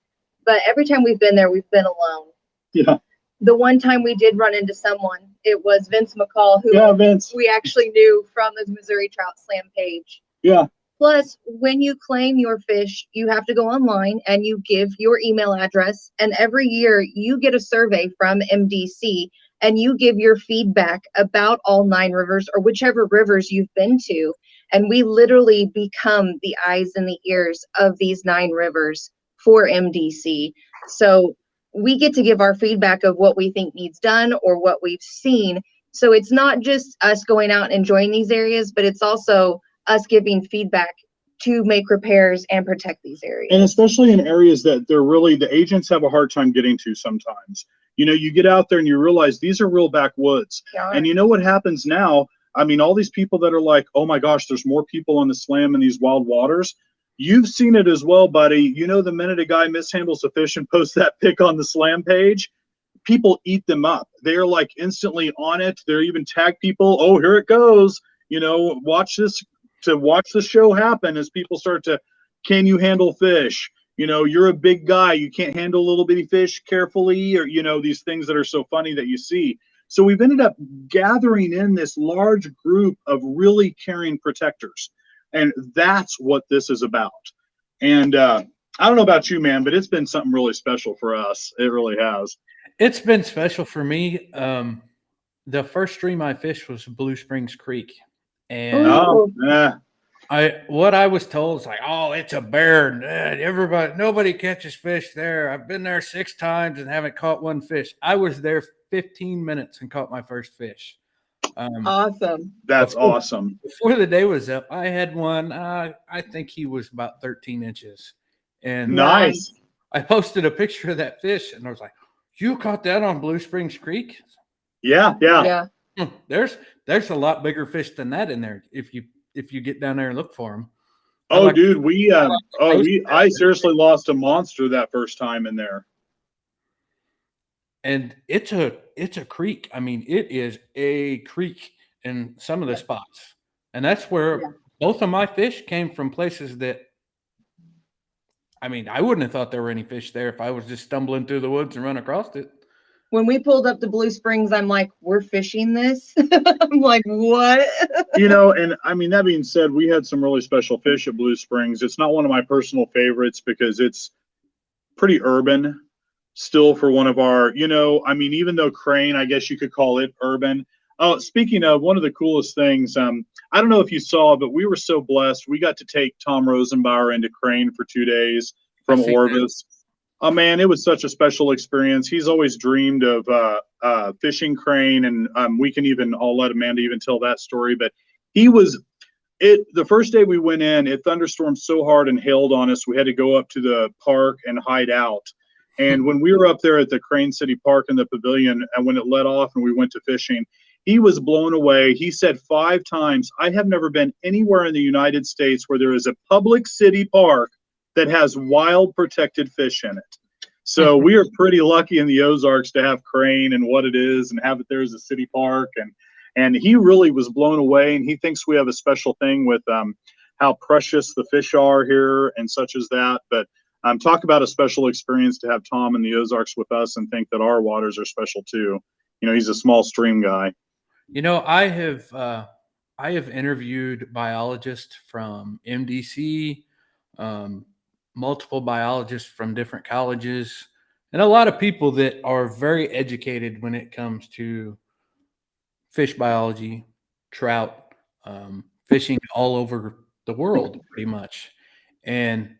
C: But every time we've been there, we've been alone.
B: Yeah.
C: The one time we did run into someone, it was Vince McCall, who
B: Vince.
C: we actually knew from the Missouri Trout Slam page.
B: Yeah.
C: Plus, when you claim your fish, you have to go online and you give your email address. And every year you get a survey from MDC and you give your feedback about all 9 rivers or whichever rivers you've been to. And we literally become the eyes and the ears of these 9 rivers for MDC. So we get to give our feedback of what we think needs done or what we've seen. So it's not just us going out and enjoying these areas, but it's also us giving feedback to make repairs and protect these areas.
B: And especially in areas that the agents have a hard time getting to sometimes. You know, you get out there and you realize these are real backwoods.
C: Yeah.
B: And you know what happens now? I mean, all these people that are like, oh my gosh, there's more people on the Slam in these wild waters. You've seen it as well, buddy. You know, the minute a guy mishandles a fish and posts that pic on the Slam page, people eat them up. They're like instantly on it. They're even tag people. Oh, here it goes. You know, watch the show happen as people start to, can you handle fish? You know, you're a big guy. You can't handle little bitty fish carefully, or, you know, these things that are so funny that you see. So we've ended up gathering in this large group of really caring protectors. And that's what this is about. And I don't know about you, man, but it's been something really special for us. It really has.
A: It's been special for me. The first stream I fished was Blue Springs Creek. And what I was told is like, oh, it's a bear. Nobody catches fish there. I've been there 6 times and haven't caught one fish. I was there 15 minutes and caught my first fish.
C: Awesome.
B: That's awesome.
A: Before the day was up, I had one. I think he was about 13 inches. And
B: nice.
A: I posted a picture of that fish, and I was like, "You caught that on Blue Springs Creek?"
B: Yeah.
A: There's a lot bigger fish than that in there if you get down there and look for them.
B: Oh, dude, I seriously lost a monster that first time in there.
A: And it's a creek. I mean, it is a creek in some of the spots. And that's where both of my fish came from, places that, I mean, I wouldn't have thought there were any fish there if I was just stumbling through the woods and run across it.
C: When we pulled up to Blue Springs, I'm like, we're fishing this? I'm like, what?
B: You know, and I mean, that being said, we had some really special fish at Blue Springs. It's not one of my personal favorites because it's pretty urban still for one of our, you know, I mean, even though crane, I guess you could call it urban. Oh, speaking of, one of the coolest things, I don't know if you saw, but we were so blessed. We got to take Tom Rosenbauer into Crane for 2 days from Orvis. Oh man, it was such a special experience. He's always dreamed of fishing crane, and I'll let Amanda even tell that story. But the first day we went in, it thunderstormed so hard and hailed on us, we had to go up to the park and hide out. And when we were up there at the Crane City Park in the pavilion, and when it let off and we went to fishing, he was blown away. He said 5 times, I have never been anywhere in the United States where there is a public city park that has wild protected fish in it. So we are pretty lucky in the Ozarks to have Crane and what it is and have it there as a city park. And he really was blown away, and he thinks we have a special thing with how precious the fish are here and such as that. But talk about a special experience to have Tom in the Ozarks with us and think that our waters are special too. You know, he's a small stream guy.
A: You know, I have interviewed biologists from MDC, multiple biologists from different colleges, And a lot of people that are very educated when it comes to fish biology, trout, fishing all over the world, pretty much. And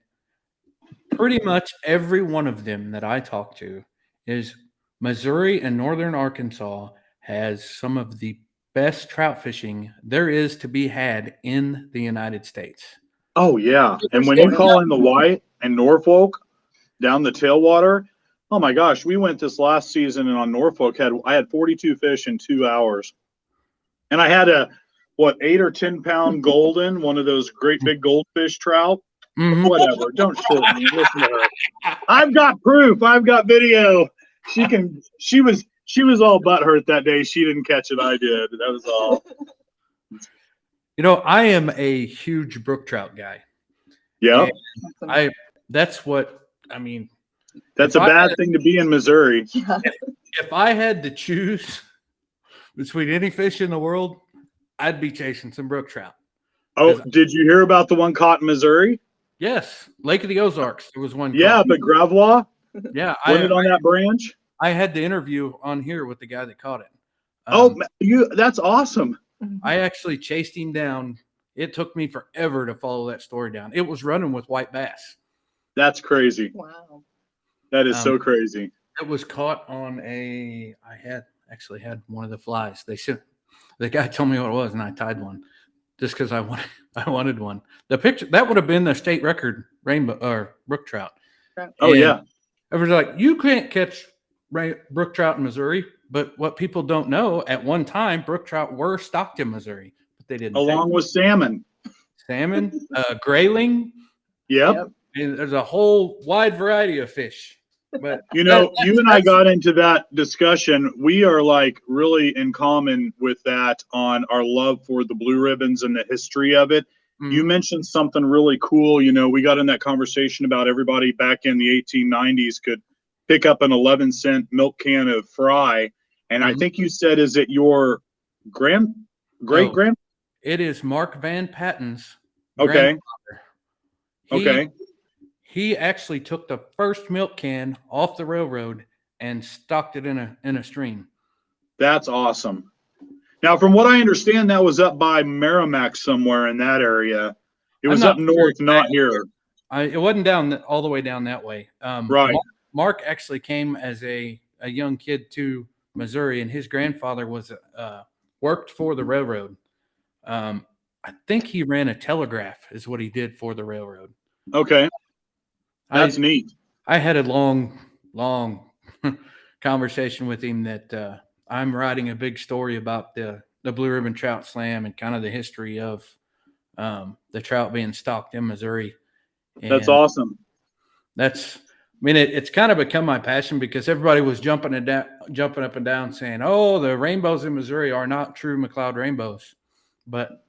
A: pretty much every one of them that I talk to is Missouri and northern Arkansas has some of the best trout fishing there is to be had in the United States.
B: Oh yeah. And when you call in the White and Norfolk down the tailwater, oh my gosh, we went this last season and on Norfolk I had 42 fish in 2 hours. And I had a 8 or 10 pound golden, one of those great big goldfish trout.
A: Mhm.
B: Whatever. Don't shit me. Listen to her. I've got proof. I've got video. She was all butthurt that day. She didn't catch it. I did. That was all.
A: You know, I am a huge brook trout guy.
B: Yeah.
A: That's what I mean.
B: That's a bad thing to be in Missouri.
C: Yeah.
A: If I had to choose between any fish in the world, I'd be chasing some brook trout.
B: Oh, did you hear about the one caught in Missouri?
A: Yes, Lake of the Ozarks. There was one.
B: Yeah,
A: caught.
B: but Gravois?
A: Yeah,
B: Wasn't it on that branch?
A: I had the interview on here with the guy that caught it.
B: That's awesome.
A: I actually chased him down. It took me forever to follow that story down. It was running with white bass.
B: That's crazy.
C: Wow.
B: That is so crazy.
A: It was caught on I had one of the flies. The guy told me what it was, and I tied one just because I wanted one. The picture that would have been the state record rainbow or brook trout.
B: Oh,
A: And
B: yeah.
A: everyone's like, you can't catch brook trout in Missouri. But what people don't know, at one time, brook trout were stocked in Missouri, but they didn't.
B: Along with salmon.
A: Salmon, grayling.
B: Yep.
A: And there's a whole wide variety of fish. But
B: you and I got into that discussion. We are like really in common with that on our love for the blue ribbons and the history of it. Mm-hmm. You mentioned something really cool. You know, we got in that conversation about everybody back in the 1890s could pick up an 11-cent milk can of fry. And I think you said, is it your great grand?
A: It is Mark Van Patten's
B: grandfather.
A: Okay. He actually took the first milk can off the railroad and stocked it in a stream. That's
B: awesome. Now, from what I understand, that was up by Merrimack somewhere in that area. It was up north, not here.
A: It wasn't all the way down that way.
B: Right.
A: Mark actually came as a young kid to Missouri, and his grandfather was worked for the railroad. I think he ran a telegraph is what he did for the railroad.
B: Okay. That's neat.
A: I had a long conversation with him that I'm writing a big story about the Blue Ribbon Trout Slam and kind of the history of the trout being stocked in Missouri. And
B: that's awesome.
A: It's kind of become my passion because everybody was jumping up and down saying, oh, the rainbows in Missouri are not true McLeod rainbows. But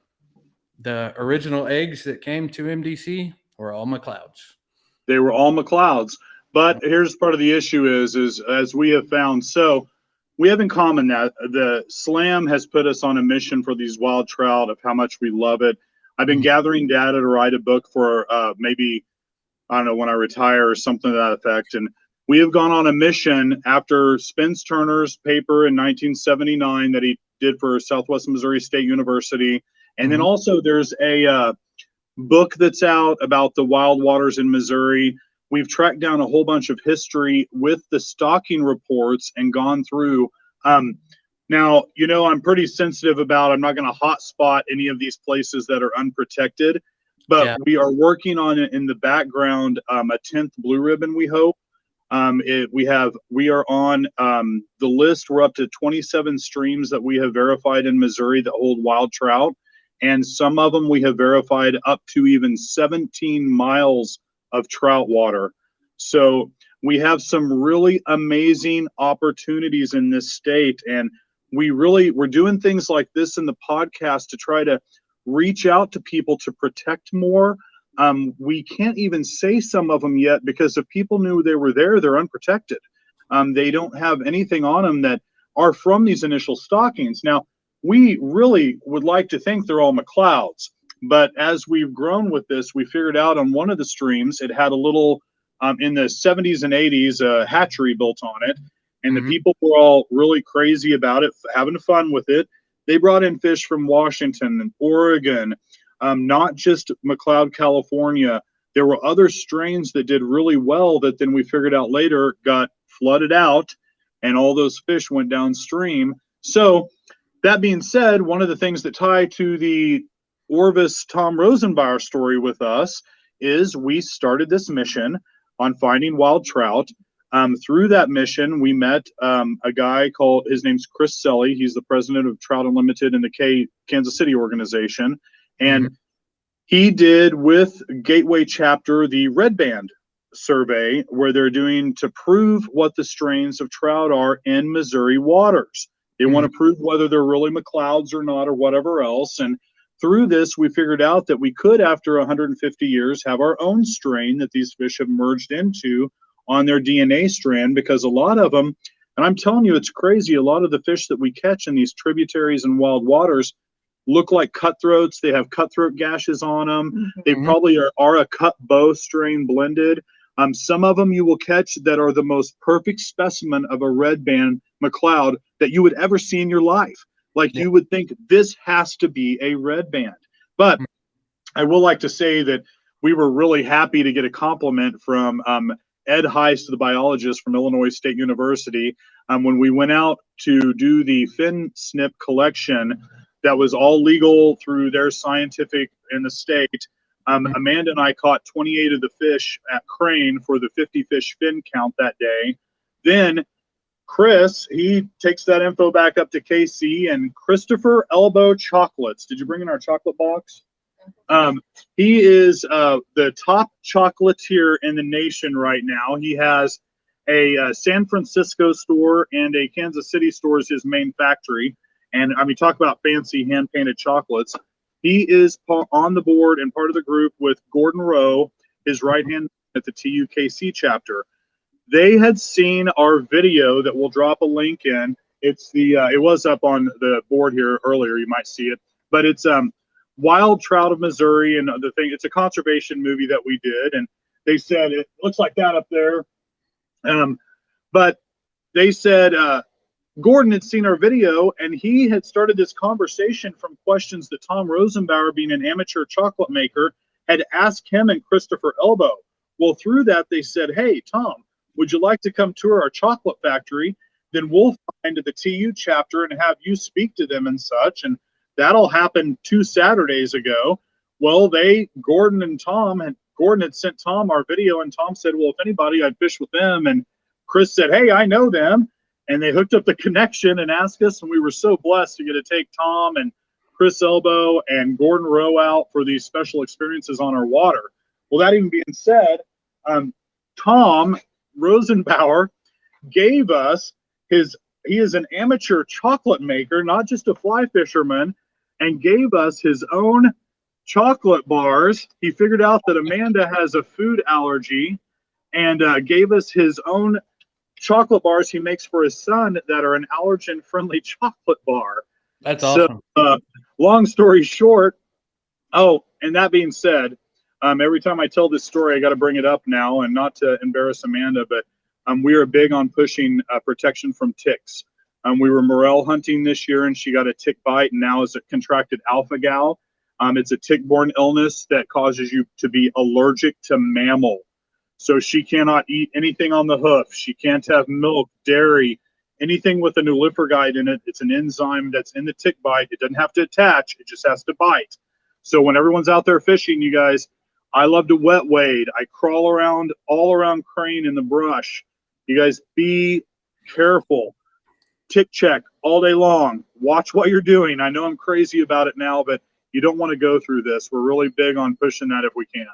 A: the original eggs that came to MDC were all McLeods.
B: They were all McLeods. But here's part of the issue is as we have found, so we have in common that the Slam has put us on a mission for these wild trout of how much we love it. I've been gathering data to write a book for maybe, I don't know, when I retire or something to that effect. And we have gone on a mission after Spence Turner's paper in 1979 that he did for Southwest Missouri State University. And then also there's a book that's out about the wild waters in Missouri. We've tracked down a whole bunch of history with the stocking reports and gone through. Now, you know, I'm pretty sensitive about, I'm not going to hotspot any of these places that are unprotected, but we are working on it in the background, a 10th blue ribbon, we hope. We are on the list. We're up to 27 streams that we have verified in Missouri that hold wild trout. And some of them we have verified up to even 17 miles of trout water. So we have some really amazing opportunities in this state. And we're doing things like this in the podcast to try to reach out to people to protect more. We can't even say some of them yet because if people knew they were there, they're unprotected. They don't have anything on them that are from these initial stockings. Now, we really would like to think they're all McLeods, but as we've grown with this, we figured out on one of the streams, it had a little in the 70s and 80s, a hatchery built on it. And
A: Mhm.
B: the people were all really crazy about it, having fun with it. They brought in fish from Washington and Oregon, not just McLeod, California. There were other strains that did really well that then we figured out later got flooded out, and all those fish went downstream. So that being said, one of the things that tie to the Orvis Tom Rosenbauer story with us is we started this mission on finding wild trout. Through that mission, we met a guy called, his name's Chris Selly. He's the president of Trout Unlimited in the Kansas City organization. And he did with Gateway Chapter the Red Band survey, where they're doing to prove what the strains of trout are in Missouri waters. They want to prove whether they're really McLeods or not or whatever else. And through this, we figured out that we could, after 150 years, have our own strain that these fish have merged into on their DNA strand, because a lot of them, and I'm telling you, it's crazy, a lot of the fish that we catch in these tributaries and wild waters look like cutthroats. They have cutthroat gashes on them. They probably are a cut bow strain blended. Some of them you will catch that are the most perfect specimen of a red band McLeod that you would ever see in your life. Like you would think this has to be a red band. But I will like to say that we were really happy to get a compliment from Ed Heist, the biologist from Illinois State University, when we went out to do the fin snip collection that was all legal through their scientific in the state. Amanda and I caught 28 of the fish at Crane for the 50 fish fin count that day. Then Chris, he takes that info back up to KC, and Christopher Elbow Chocolates. Did you bring in our chocolate box? He is the top chocolatier in the nation right now. He has a San Francisco store and a Kansas City store as his main factory. And I mean, talk about fancy hand-painted chocolates. He is on the board and part of the group with Gordon Rowe, his right hand at the TUKC chapter. They had seen our video that we'll drop a link in. It's the it was up on the board here earlier. You might see it, but it's Wild Trout of Missouri, and the thing. It's a conservation movie that we did, and they said it looks like that up there. But they said Gordon had seen our video, and he had started this conversation from questions that Tom Rosenbauer, being an amateur chocolate maker, had asked him and Christopher Elbow. Well, through that, they said, "Hey, Tom, would you like to come tour our chocolate factory? Then we'll find the TU chapter and have you speak to them and such." And that'll happen 2 Saturdays ago. Well, Gordon had sent Tom our video, and Tom said, "Well, if anybody, I'd fish with them." And Chris said, "Hey, I know them." And they hooked up the connection and asked us, and we were so blessed to get to take Tom and Chris Elbow and Gordon Rowe out for these special experiences on our water. Well, that even being said, Tom Rosenbauer gave us he is an amateur chocolate maker, not just a fly fisherman, and gave us his own chocolate bars. He figured out that Amanda has a food allergy and gave us his own chocolate bars he makes for his son that are an allergen-friendly chocolate bar.
A: That's awesome.
B: So, long story short, and that being said, every time I tell this story, I got to bring it up now, and not to embarrass Amanda, but we are big on pushing protection from ticks. We were morel hunting this year, and she got a tick bite, and now is a contracted alpha-gal. It's a tick-borne illness that causes you to be allergic to mammal. So she cannot eat anything on the hoof. She can't have milk, dairy, anything with a nulifragide in it. It's an enzyme that's in the tick bite. It doesn't have to attach. It just has to bite. So when everyone's out there fishing, you guys, I love to wet wade. I crawl around all around Crane in the brush. You guys be careful. Tick check all day long. Watch what you're doing. I know I'm crazy about it now, but you don't want to go through this. We're really big on pushing that if we can.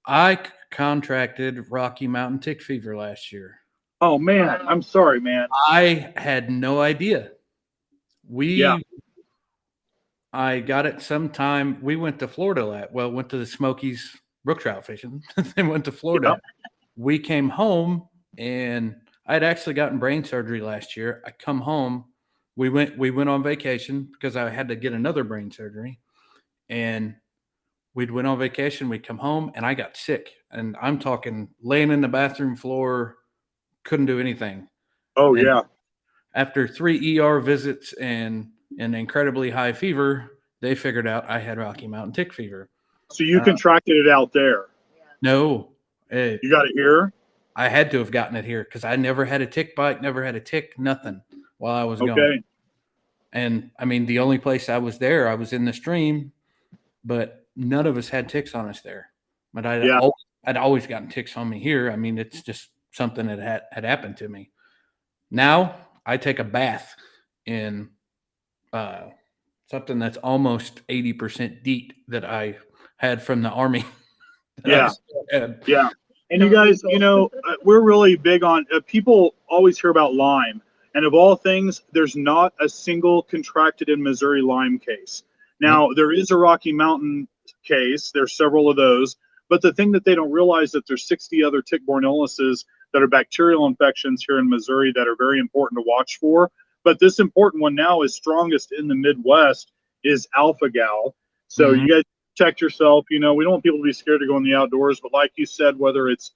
A: I contracted Rocky Mountain tick fever last year.
B: Oh man, I'm sorry, man.
A: I had no idea. I got it sometime. We went to Florida. Went to the Smokies brook trout fishing. Then went to Florida.
B: Yep.
A: We came home, and I'd actually gotten brain surgery last year. I come home. We went on vacation because I had to get another brain surgery, and we'd went on vacation. We'd come home, and I got sick. and I'm talking laying in the bathroom floor, couldn't do anything.
B: Oh
A: And
B: yeah.
A: after 3 ER visits and an incredibly high fever, they figured out I had Rocky Mountain tick fever.
B: So you contracted it out there.
A: No,
B: You got it here?
A: I had to have gotten it here because I never had a tick bite, never had a tick, nothing while I was gone.
B: Okay.
A: And I mean, the only place I was there, I was in the stream, but none of us had ticks on us there. But
B: Yeah.
A: I'd always gotten ticks on me here. I mean, it's just something that had happened to me. Now I take a bath in something that's almost 80% DEET that I had from the Army.
B: Yeah. Yeah. And you guys, we're really big on people always hear about Lyme. And of all things, there's not a single contracted in Missouri Lyme case. Now, there is a Rocky Mountain case. There's several of those. But the thing that they don't realize that there's 60 other tick-borne illnesses that are bacterial infections here in Missouri that are very important to watch for. But this important one now is strongest in the Midwest is alpha-gal. So you guys protect yourself. We don't want people to be scared to go in the outdoors. But like you said, whether it's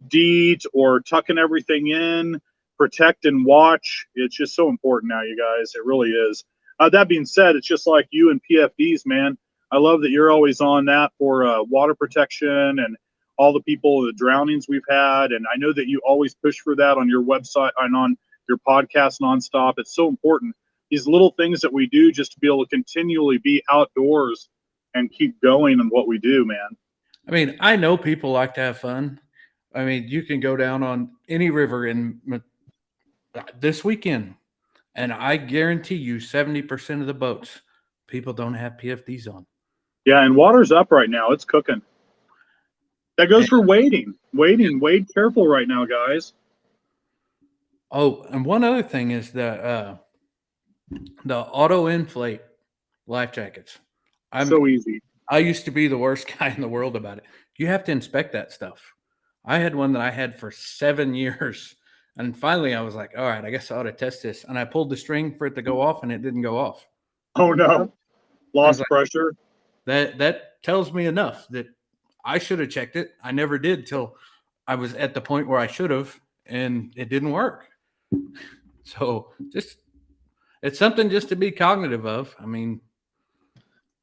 B: DEET or tucking everything in, protect and watch. It's just so important now, you guys. It really is. That being said, it's just like you and PFDs, man. I love that you're always on that for water protection and all the people, the drownings we've had. And I know that you always push for that on your website and on your podcast nonstop. It's so important. These little things that we do just to be able to continually be outdoors and keep going in what we do, man.
A: I mean, I know people like to have fun. I mean, you can go down on any river in this weekend, and I guarantee you 70% of the boats, people don't have PFDs on.
B: Yeah, and water's up right now. It's cooking. That goes for wading. Wade careful right now, guys.
A: Oh, and one other thing is the auto inflate life jackets.
B: So easy.
A: I used to be the worst guy in the world about it. You have to inspect that stuff. I had one that I had for 7 years. And finally I was like, all right, I guess I ought to test this. And I pulled the string for it to go off and it didn't go off.
B: Oh no. Lost pressure.
A: That tells me enough that I should have checked it. I never did till I was at the point where I should have, and it didn't work. So it's something just to be cognitive of. I mean,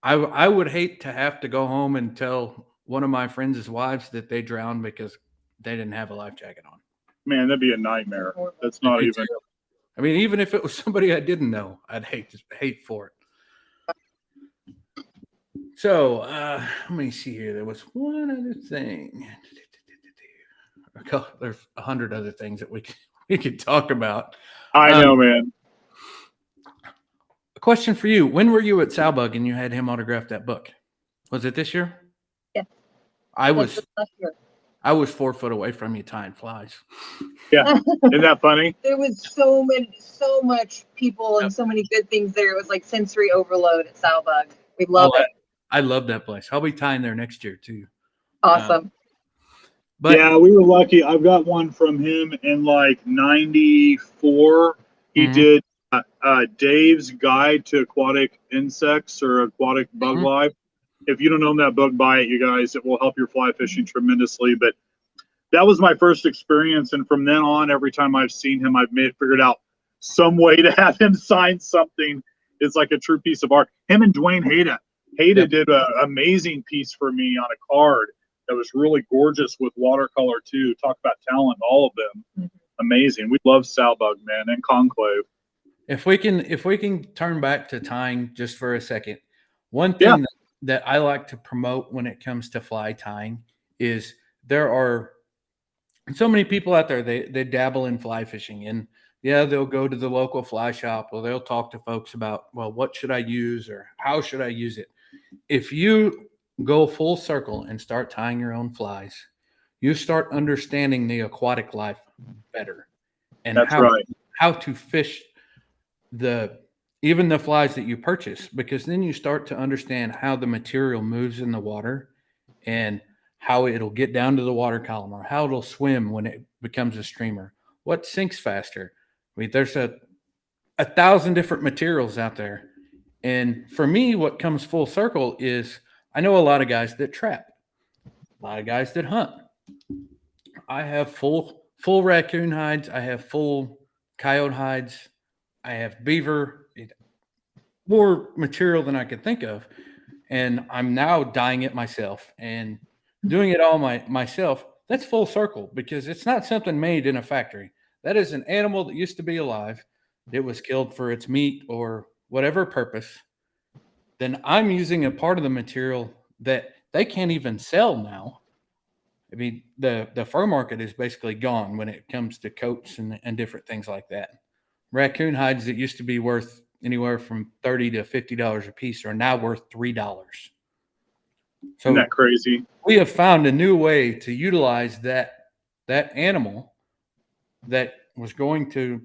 A: I would hate to have to go home and tell one of my friends' wives that they drowned because they didn't have a life jacket on.
B: Man, that'd be a nightmare. That's not even.
A: I mean, even if it was somebody I didn't know, I'd hate for it. So let me see here. There was one other thing. There's 100 other things that we could talk about.
B: I know, man.
A: A question for you: when were you at Salbug and you had him autograph that book? Was it this year?
C: Yeah.
A: I was
C: last year.
A: 4 foot away from you tying flies.
B: Yeah, isn't that funny?
C: There was so much people and so many good things there. It was like sensory overload at Salbug. We love it.
A: I love that place. I'll be tying there next year too.
C: Awesome.
A: But
B: yeah, we were lucky. I've got one from him in like '94. He did Dave's Guide to Aquatic Insects or Aquatic Bug Life. If you don't own that book, buy it, you guys. It will help your fly fishing tremendously. But that was my first experience, and from then on, every time I've seen him, I've figured out some way to have him sign something. It's like a true piece of art. Him and Dwayne Hayda. Hayda did an amazing piece for me on a card that was really gorgeous with watercolor too. Talk about talent, all of them. Amazing. We love Salbug, man, and Conclave.
A: If we can turn back to tying just for a second, one thing that I like to promote when it comes to fly tying is there are so many people out there, they dabble in fly fishing, and they'll go to the local fly shop or they'll talk to folks about, well, what should I use or how should I use it? If you go full circle and start tying your own flies, you start understanding the aquatic life better and how to fish even the flies that you purchase, because then you start to understand how the material moves in the water and how it'll get down to the water column or how it'll swim when it becomes a streamer, what sinks faster. I mean, there's 1,000 different materials out there. And for me, what comes full circle is I know a lot of guys that trap, a lot of guys that hunt, I have full raccoon hides. I have full coyote hides. I have beaver. More material than I could think of, and I'm now dyeing it myself and doing it all myself. That's full circle because it's not something made in a factory. That is an animal that used to be alive. It was killed for its meat or whatever purpose. Then I'm using a part of the material that they can't even sell now. I mean, the fur market is basically gone when it comes to coats and different things like that. Raccoon hides that used to be worth anywhere from $30 to $50 a piece are now worth $3.
B: Isn't
A: So
B: that crazy?
A: we have found a new way to utilize that animal that was going to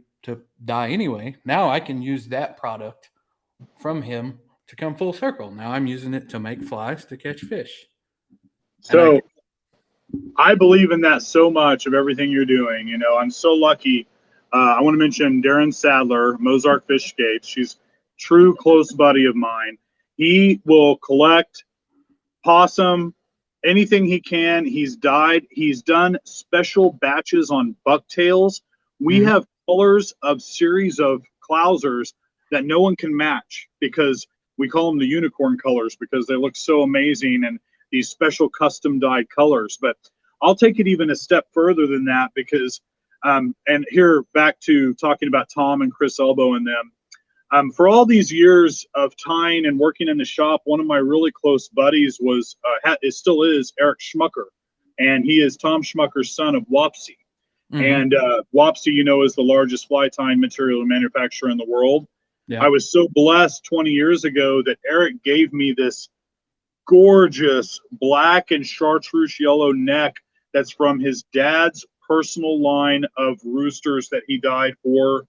A: die anyway. Now I can use that product from him to come full circle. Now I'm using it to make flies to catch fish.
B: So I believe in that so much of everything you're doing. You know, I'm so lucky. I want to mention Darren Sadler, Mozark Fishscapes. She's true close buddy of mine. He will collect possum, anything he can. He's done special batches on bucktails. We have colors of series of Clousers that no one can match because we call them the unicorn colors because they look so amazing and these special custom dyed colors. But I'll take it even a step further than that because, and here back to talking about Tom and Chris Elbow and them. For all these years of tying and working in the shop, one of my really close buddies was, still is Eric Schmucker, and he is Tom Schmucker's son of Wapsi. And Wapsi, you know, is the largest fly tying material manufacturer in the world.
A: Yeah.
B: I was so blessed 20 years ago that Eric gave me this gorgeous black and chartreuse yellow neck that's from his dad's personal line of roosters that he dyed for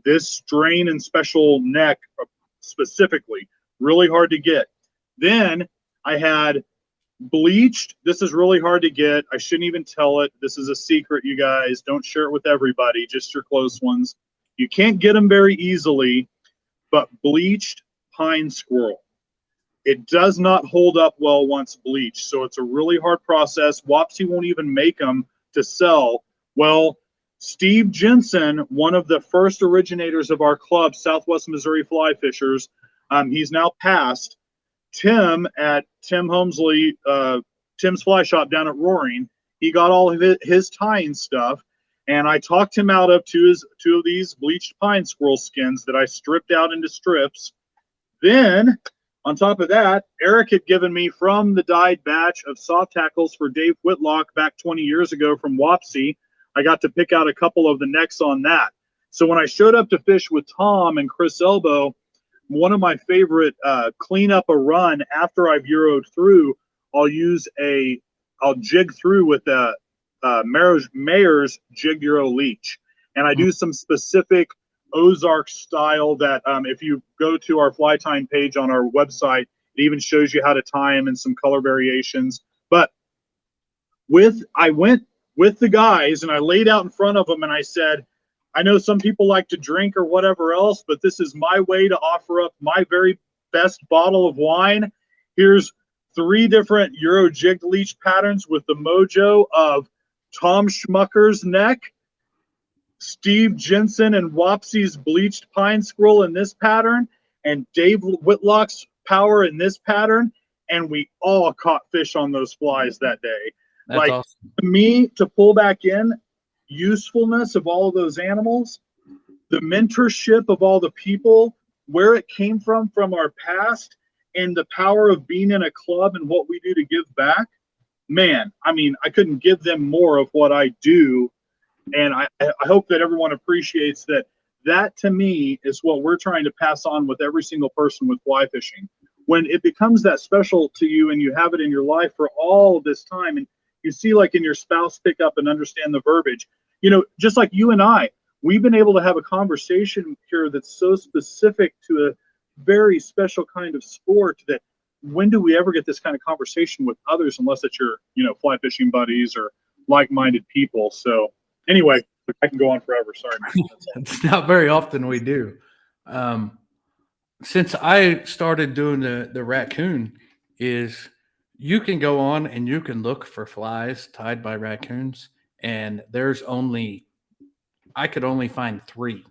B: this strain and special neck specifically. Really hard to get. Then I had bleached. This is really hard to get. I shouldn't even tell it. This is a secret, you guys. Don't share it with everybody, just your close ones. You can't get them very easily, but bleached pine squirrel. It does not hold up well once bleached, so it's a really hard process. Wapsi won't even make them to sell. Well, Steve Jensen, one of the first originators of our club, Southwest Missouri Fly Fishers, he's now passed. Tim at Tim Holmesley, Tim's Fly Shop down at Roaring, he got all of his tying stuff, and I talked him out of two of these bleached pine squirrel skins that I stripped out into strips. Then, on top of that, Eric had given me from the dyed batch of soft tackles for Dave Whitlock back 20 years ago from Wapsi. I got to pick out a couple of the necks on that. So when I showed up to fish with Tom and Chris Elbow, one of my favorite clean up a run after I've Euroed through, I'll jig through with a Mayer's Jig Euro Leech. And I do some specific Ozark style that if you go to our fly tying page on our website, it even shows you how to tie them and some color variations. But I went with the guys and I laid out in front of them and I said, I know some people like to drink or whatever else, but this is my way to offer up my very best bottle of wine. Here's 3 different Euro Jig Leech patterns with the mojo of Tom Schmucker's neck, Steve Jensen and Wapsi's bleached pine squirrel in this pattern, and Dave Whitlock's power in this pattern, and we all caught fish on those flies that day.
A: That's awesome.
B: To me, to pull back in usefulness of all of those animals, the mentorship of all the people, where it came from our past, and the power of being in a club and what we do to give back, man, I mean, I couldn't give them more of what I do. And I hope that everyone appreciates that. That to me is what we're trying to pass on with every single person with fly fishing. When it becomes that special to you and you have it in your life for all of this time, and you see like in your spouse pick up and understand the verbiage, you know, just like you and I, we've been able to have a conversation here that's so specific to a very special kind of sport that when do we ever get this kind of conversation with others unless it's your, you know, fly fishing buddies or like-minded people. So anyway, I can go on forever. Sorry, man.
A: It's not very often we do. Since I started doing the raccoon, is you can go on and you can look for flies tied by raccoons and I could only find 3,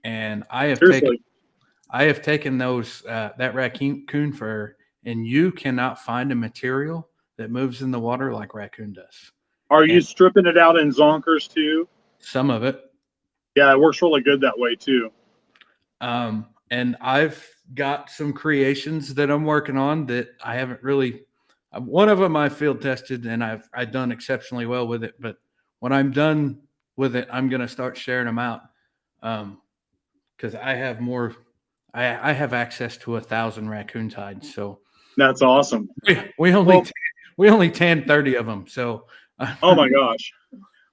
A: and I have
B: Seriously.
A: taken those that raccoon fur, and you cannot find a material that moves in the water like raccoon does.
B: Are you
A: And
B: stripping it out in zonkers too?
A: some of it,
B: Yeah, it works really good that way too.
A: and I've got some creations that I'm working on that I haven't really. One of them I field tested, and I've done exceptionally well with it. But when I'm done with it, I'm going to start sharing them out, because I have more. I have access to 1,000 raccoon hides, so
B: That's awesome.
A: we only tan 30 of them. So,
B: Oh my gosh.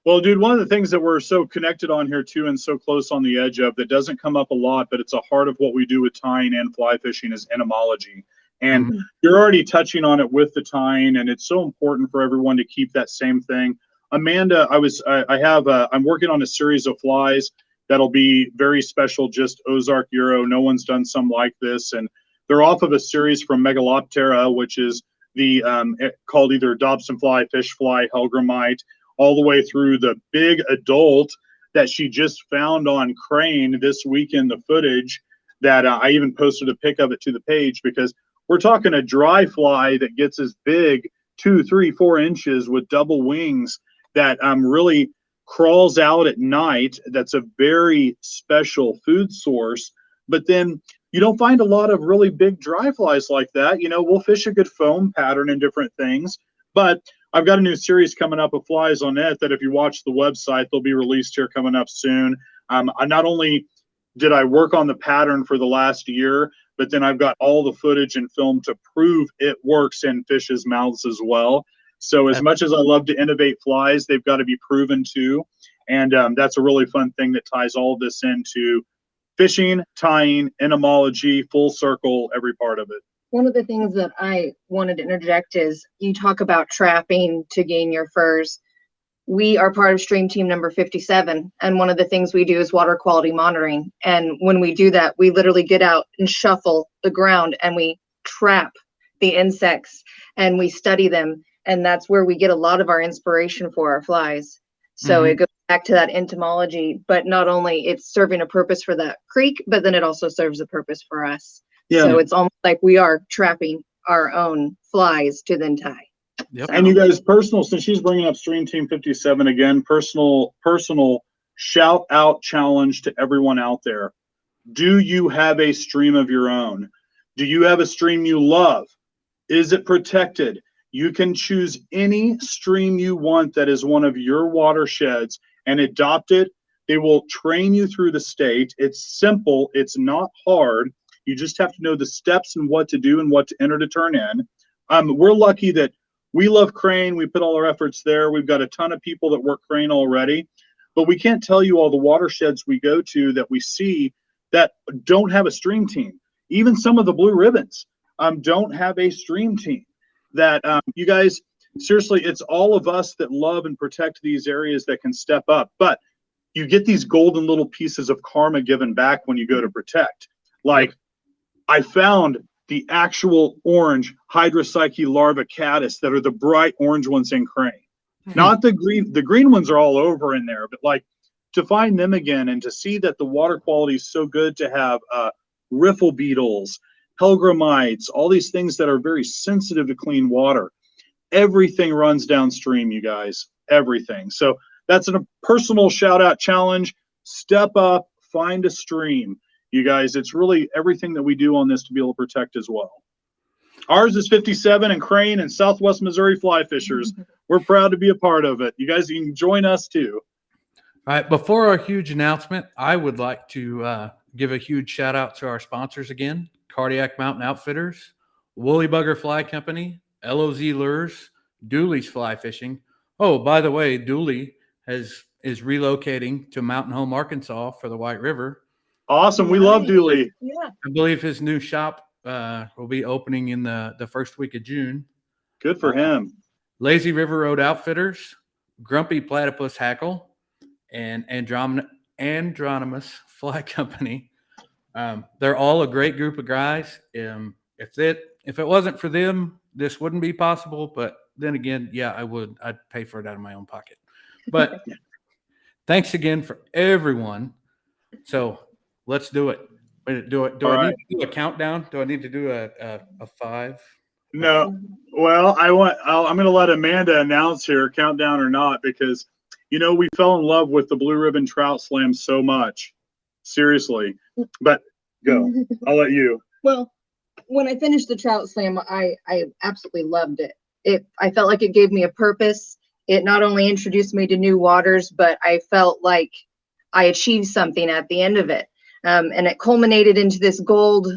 B: Well, dude, one of the things that we're so connected on here too, and so close on the edge of, that doesn't come up a lot, but it's a heart of what we do with tying and fly fishing, is entomology. And you're already touching on it with the tying, and it's so important for everyone to keep that same thing. Amanda, I'm working on a series of flies that'll be very special, just Ozark Euro. No one's done some like this, and they're off of a series from Megaloptera, which is the called either Dobson fly, fish fly, Helgramite, all the way through the big adult that she just found on Crane this weekend, the footage that I even posted a pic of it to the page, because we're talking a dry fly that gets as big, 2, 3, 4 inches with double wings, that really crawls out at night. That's a very special food source. But then you don't find a lot of really big dry flies like that. You know, we'll fish a good foam pattern and different things, but I've got a new series coming up of flies on it that if you watch the website, they'll be released here coming up soon. I not only did I work on the pattern for the last year, but then I've got all the footage and film to prove it works in fish's mouths as well. So as much as I love to innovate flies, they've got to be proven too. And that's a really fun thing that ties all of this into fishing, tying, entomology, full circle, every part of it.
C: One of the things that I wanted to interject is you talk about trapping to gain your furs. We are part of Stream Team number 57, and one of the things we do is water quality monitoring. And when we do that, we literally get out and shuffle the ground and we trap the insects and we study them. And that's where we get a lot of our inspiration for our flies. So it goes back to that entomology, but not only it's serving a purpose for that creek, but then it also serves a purpose for us.
B: Yeah.
C: So it's almost like we are trapping our own flies to then tie.
A: Yep.
B: And you guys, personal, since she's bringing up Stream Team 57 again, personal shout out challenge to everyone out there. Do you have a stream of your own? Do you have a stream you love? Is it protected? You can choose any stream you want that is one of your watersheds and adopt it. They will train you through the state. It's simple. It's not hard. You just have to know the steps and what to do and what to enter to turn in. We're lucky that we love Crane. We put all our efforts there. We've got a ton of people that work Crane already, but we can't tell you all the watersheds we go to that we see that don't have a stream team. Even some of the blue ribbons don't have a stream team. That you guys, seriously, it's all of us that love and protect these areas that can step up. But you get these golden little pieces of karma given back when you go to protect. Like, I found the actual orange Hydropsyche larva caddis that are the bright orange ones in Crane. Not the green. The green ones are all over in there, but like to find them again and to see that the water quality is so good, to have riffle beetles, Helgramites, all these things that are very sensitive to clean water. Everything runs downstream, you guys, everything. So that's a personal shout out challenge. Step up, find a stream. You guys, it's really everything that we do on this to be able to protect as well. Ours is 57 and Crane and Southwest Missouri Fly Fishers. We're proud to be a part of it. You guys, you can join us too.
A: All right. Before our huge announcement, I would like to give a huge shout out to our sponsors again: Cardiac Mountain Outfitters, Woolly Bugger Fly Company, LOZ Lures, Dooley's Fly Fishing. Oh, by the way, Dooley is relocating to Mountain Home, Arkansas for the White River.
B: Awesome. We love Dooley.
C: Yeah.
A: I believe his new shop will be opening in the first week of June.
B: Good for him.
A: Lazy River Road Outfitters, Grumpy Platypus Hackle, and Andronimus Fly Company. They're all a great group of guys. If it wasn't for them, this wouldn't be possible. But then again, yeah, I would. I'd pay for it out of my own pocket. But thanks again for everyone. So let's do it. Wait, do
B: All
A: I need
B: right.
A: to do a countdown? Do I need to do a 5?
B: No, well, I'm going to let Amanda announce here, countdown or not, because we fell in love with the Blue Ribbon Trout Slam so much, seriously. But go, I'll let you.
C: Well, when I finished the Trout Slam, I absolutely loved it. I felt like it gave me a purpose. It not only introduced me to new waters, but I felt like I achieved something at the end of it. And it culminated into this gold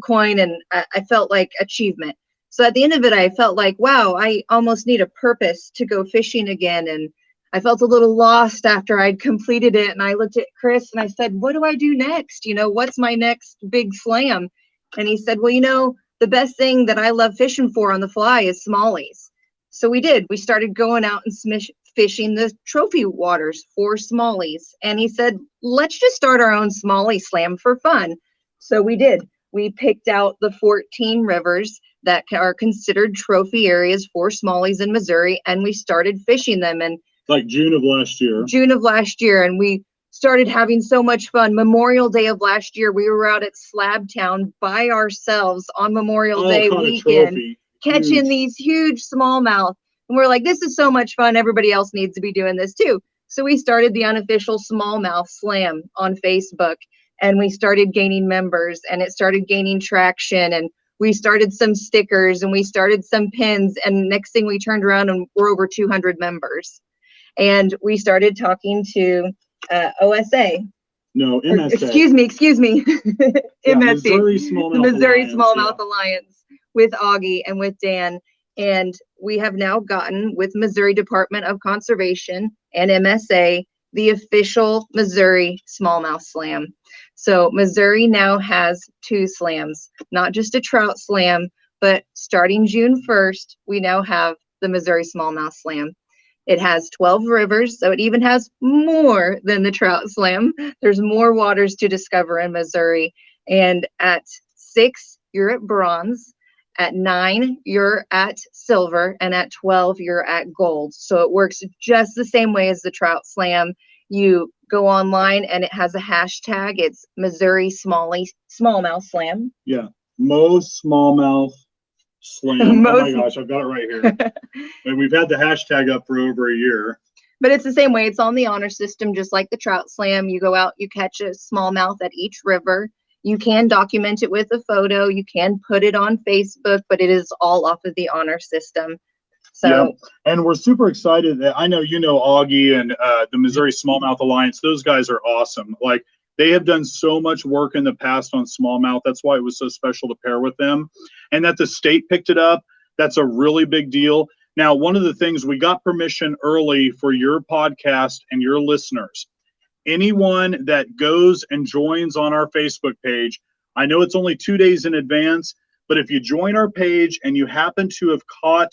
C: coin, and I felt like achievement. So at the end of it, I felt like, wow, I almost need a purpose to go fishing again. And I felt a little lost after I'd completed it. And I looked at Chris and I said, what do I do next? What's my next big slam? And he said, well, the best thing that I love fishing for on the fly is smallies. So we did. We started going out and fishing the trophy waters for smallies. And he said, let's just start our own smallie slam for fun. So we did. We picked out the 14 rivers that are considered trophy areas for smallies in Missouri, and we started fishing them. And
B: like June of last year.
C: And we started having so much fun. Memorial Day of last year, we were out at Slabtown by ourselves on Memorial Day weekend, catching these huge smallmouth. And we're like, this is so much fun. Everybody else needs to be doing this too. So we started the unofficial smallmouth slam on Facebook, and we started gaining members, and it started gaining traction, and we started some stickers, and we started some pins, and next thing we turned around and we're over 200 members. And we started talking to OSA.
B: No, MSA.
C: Excuse me.
B: Yeah,
C: MSC. Missouri Smallmouth Alliance with Augie and with Dan. And we have now gotten with Missouri Department of Conservation and MSA the official Missouri Smallmouth Slam. So Missouri now has 2 slams, not just a trout slam, but starting June 1st, we now have the Missouri Smallmouth Slam. It has 12 rivers, so it even has more than the trout slam. There's more waters to discover in Missouri. And at 6, you're at bronze. At 9, you're at silver. And at 12, you're at gold. So it works just the same way as the trout slam. You go online and it has a hashtag. It's Missouri Smallmouth Slam.
B: Yeah, most smallmouth slam. Oh my gosh, I've got it right here. And we've had the hashtag up for over a year.
C: But it's the same way. It's on the honor system, just like the trout slam. You go out, you catch a smallmouth at each river. You can document it with a photo. You can put it on Facebook, but it is all off of the honor system. So,
B: yep. And we're super excited that I know Augie and the Missouri Smallmouth Alliance. Those guys are awesome. Like, they have done so much work in the past on smallmouth. That's why it was so special to pair with them. And that the state picked it up, that's a really big deal. Now, one of the things, we got permission early for your podcast and your listeners. Anyone that goes and joins on our Facebook page, I know it's only 2 days in advance, but if you join our page and you happen to have caught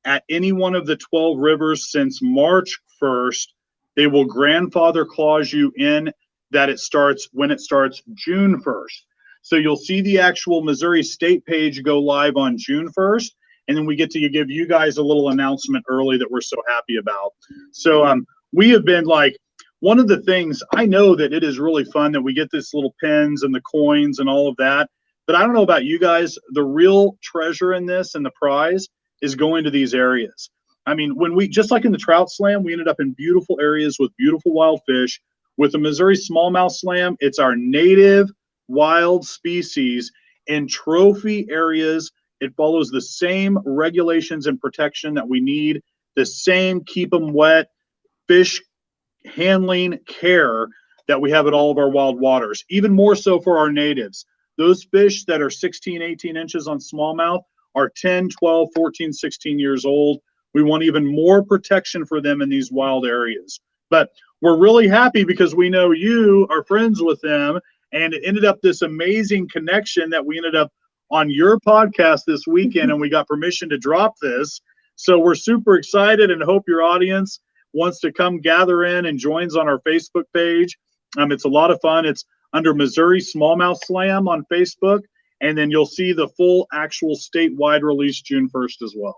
B: at any one of the 12 rivers since March 1st, they will grandfather clause you in that it starts when it starts June 1st. So you'll see the actual Missouri State page go live on June 1st, and then we get to give you guys a little announcement early that we're so happy about. So we have been like, one of the things, I know that it is really fun that we get this little pins and the coins and all of that, but I don't know about you guys, the real treasure in this and the prize is going to these areas. I mean, when we, just like in the Trout Slam, we ended up in beautiful areas with beautiful wild fish. With the Missouri Smallmouth Slam, it's our native wild species in trophy areas. It follows the same regulations and protection that we need, the same keep them wet, fish handling care that we have at all of our wild waters, even more so for our natives. Those fish that are 16, 18 inches on smallmouth are 10, 12, 14, 16 years old. We want even more protection for them in these wild areas. But we're really happy because we know you are friends with them, and it ended up this amazing connection that we ended up on your podcast this weekend, and we got permission to drop this. So we're super excited and hope your audience wants to come gather in and joins on our Facebook page. It's a lot of fun. It's under Missouri Smallmouth Slam on Facebook, and then you'll see the full actual statewide release June 1st as well.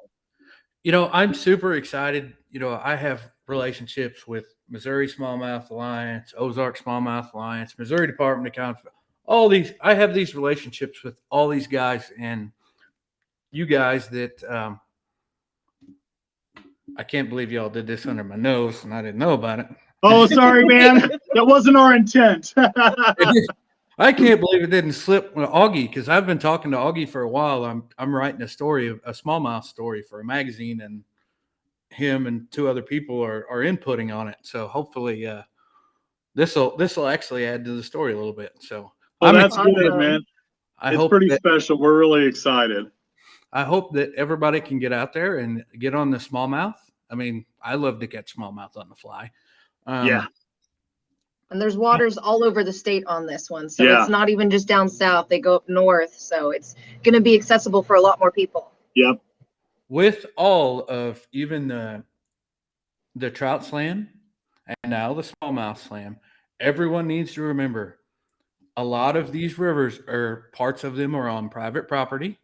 A: I'm super excited. I have relationships with Missouri Smallmouth Alliance, Ozark Smallmouth Alliance, Missouri Department of Conservation. All these, I have these relationships with all these guys, and you guys that I can't believe y'all did this under my nose and I didn't know about it.
B: Oh, sorry, man. That wasn't our intent.
A: I can't believe it didn't slip with Augie, because I've been talking to Augie for a while. I'm writing a story, a smallmouth story for a magazine, and him and two other people are inputting on it. So hopefully this will actually add to the story a little bit. So
B: Oh,
A: I'm
B: that's
A: excited.
B: good, man.
A: I
B: It's
A: hope
B: pretty
A: that,
B: special. We're really excited.
A: I hope that everybody can get out there and get on the smallmouth. I mean, I love to catch smallmouth on the fly.
B: Yeah.
C: And there's waters all over the state on this one. So
B: Yeah.
C: it's not even just down south, they go up north. So it's going to be accessible for a lot more people.
B: Yep.
A: With all of even the trout slam and now the smallmouth slam, everyone needs to remember a lot of these rivers, or parts of them, are on private property.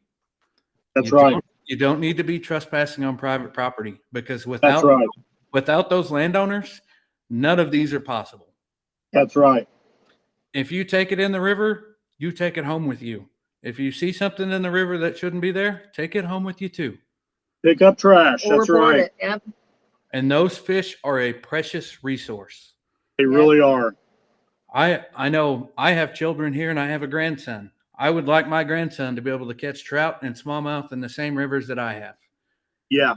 B: That's
A: You
B: right.
A: You don't need to be trespassing on private property, because
B: That's right.
A: without those landowners, none of these are possible.
B: That's right.
A: If you take it in the river, you take it home with you. If you see something in the river that shouldn't be there, take it home with you too.
B: Pick up trash.
C: Or
B: That's
C: report
B: right.
C: it. Yep.
A: And those fish are a precious resource.
B: They really are.
A: I know I have children here and I have a grandson. I would like my grandson to be able to catch trout and smallmouth in the same rivers that I have.
B: Yeah.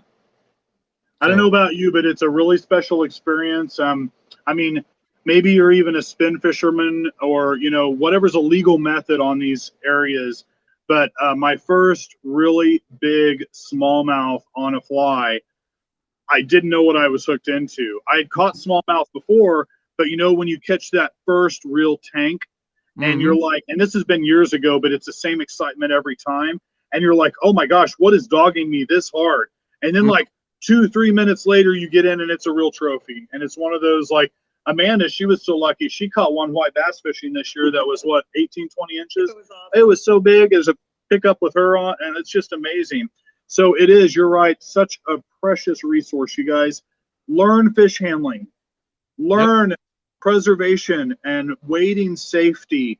B: I don't know about you, but it's a really special experience. I mean, maybe you're even a spin fisherman, or, whatever's a legal method on these areas. But my first really big smallmouth on a fly, I didn't know what I was hooked into. I had caught smallmouth before, but when you catch that first real tank, and you're like, and this has been years ago, but it's the same excitement every time. And you're like, oh my gosh, what is dogging me this hard? And then like 2-3 minutes later, you get in and it's a real trophy. And it's one of those, like Amanda, she was so lucky. She caught one white bass fishing this year that was 18, 20 inches. It was so big as a pickup with her on, and it's just amazing. So it is, you're right, such a precious resource, you guys. Learn fish handling, learn preservation and wading safety,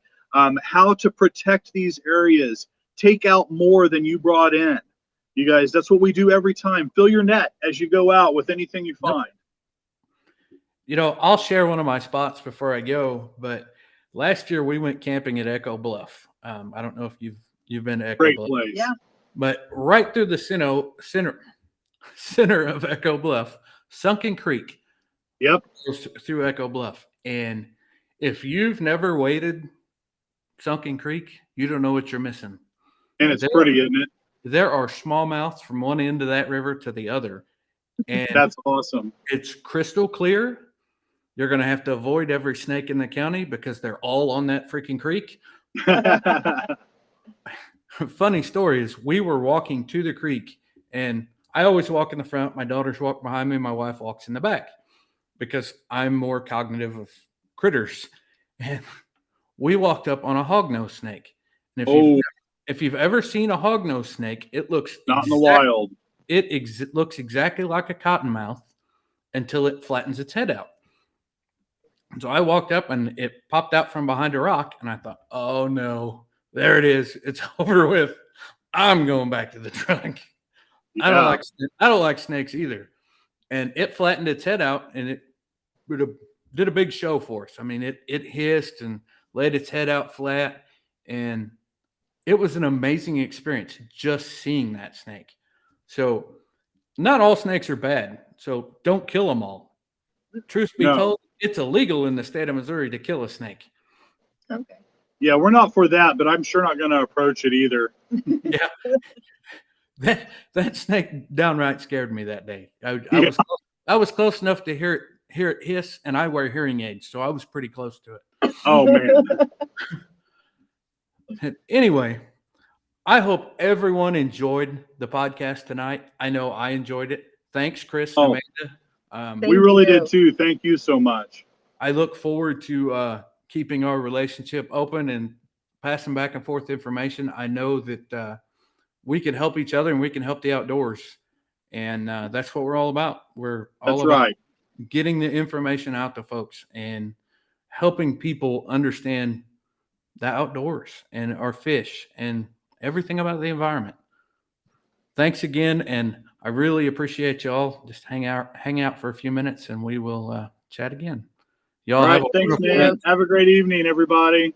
B: how to protect these areas, take out more than you brought in. You guys, that's what we do every time. Fill your net as you go out with anything you find.
A: I'll share one of my spots before I go, but last year we went camping at Echo Bluff. I don't know if you've been to Echo
B: Great
A: Bluff.
B: place.
C: Yeah.
A: But right through the center of Echo Bluff, Sunken Creek.
B: Yep.
A: Goes through Echo Bluff. And if you've never waded Sunken Creek, you don't know what you're missing.
B: And it's pretty, isn't it?
A: There are smallmouths from one end of that river to the other. And
B: that's awesome.
A: It's crystal clear. You're going to have to avoid every snake in the county because they're all on that freaking creek. Funny story is, we were walking to the creek, and I always walk in the front. My daughters walk behind me. My wife walks in the back because I'm more cognitive of critters. And we walked up on a hognose snake. And if you've ever seen a hognose snake, it looks
B: not in the wild.
A: It looks exactly like a cottonmouth until it flattens its head out. And so I walked up and it popped out from behind a rock, and I thought, oh no, there it is. It's over with. I'm going back to the trunk. Yeah. I don't like snakes either. And it flattened its head out, and it did a big show for us. I mean, it hissed and laid its head out flat, and it was an amazing experience just seeing that snake. So not all snakes are bad, so don't kill them all. Truth be told, it's illegal in the state of Missouri to kill a snake.
C: Okay.
B: Yeah, we're not for that, but I'm sure not going to approach it either.
A: Yeah. That snake downright scared me that day. I was close enough to hear it hiss, and I wear hearing aids, so I was pretty close to it.
B: Oh, man.
A: Anyway, I hope everyone enjoyed the podcast tonight. I know I enjoyed it. Thanks, Chris and Amanda.
B: We really did too. Thank you so much.
A: I look forward to keeping our relationship open and passing back and forth information. I know that we can help each other and we can help the outdoors. And that's what we're all about. We're all about getting the information out to folks and helping people understand the outdoors and our fish and everything about the environment. Thanks again, and I really appreciate y'all. Just hang out for a few minutes, and we will chat again. Y'all
B: All right,
A: have a
B: thanks,
A: wonderful
B: man. Have a great evening, everybody.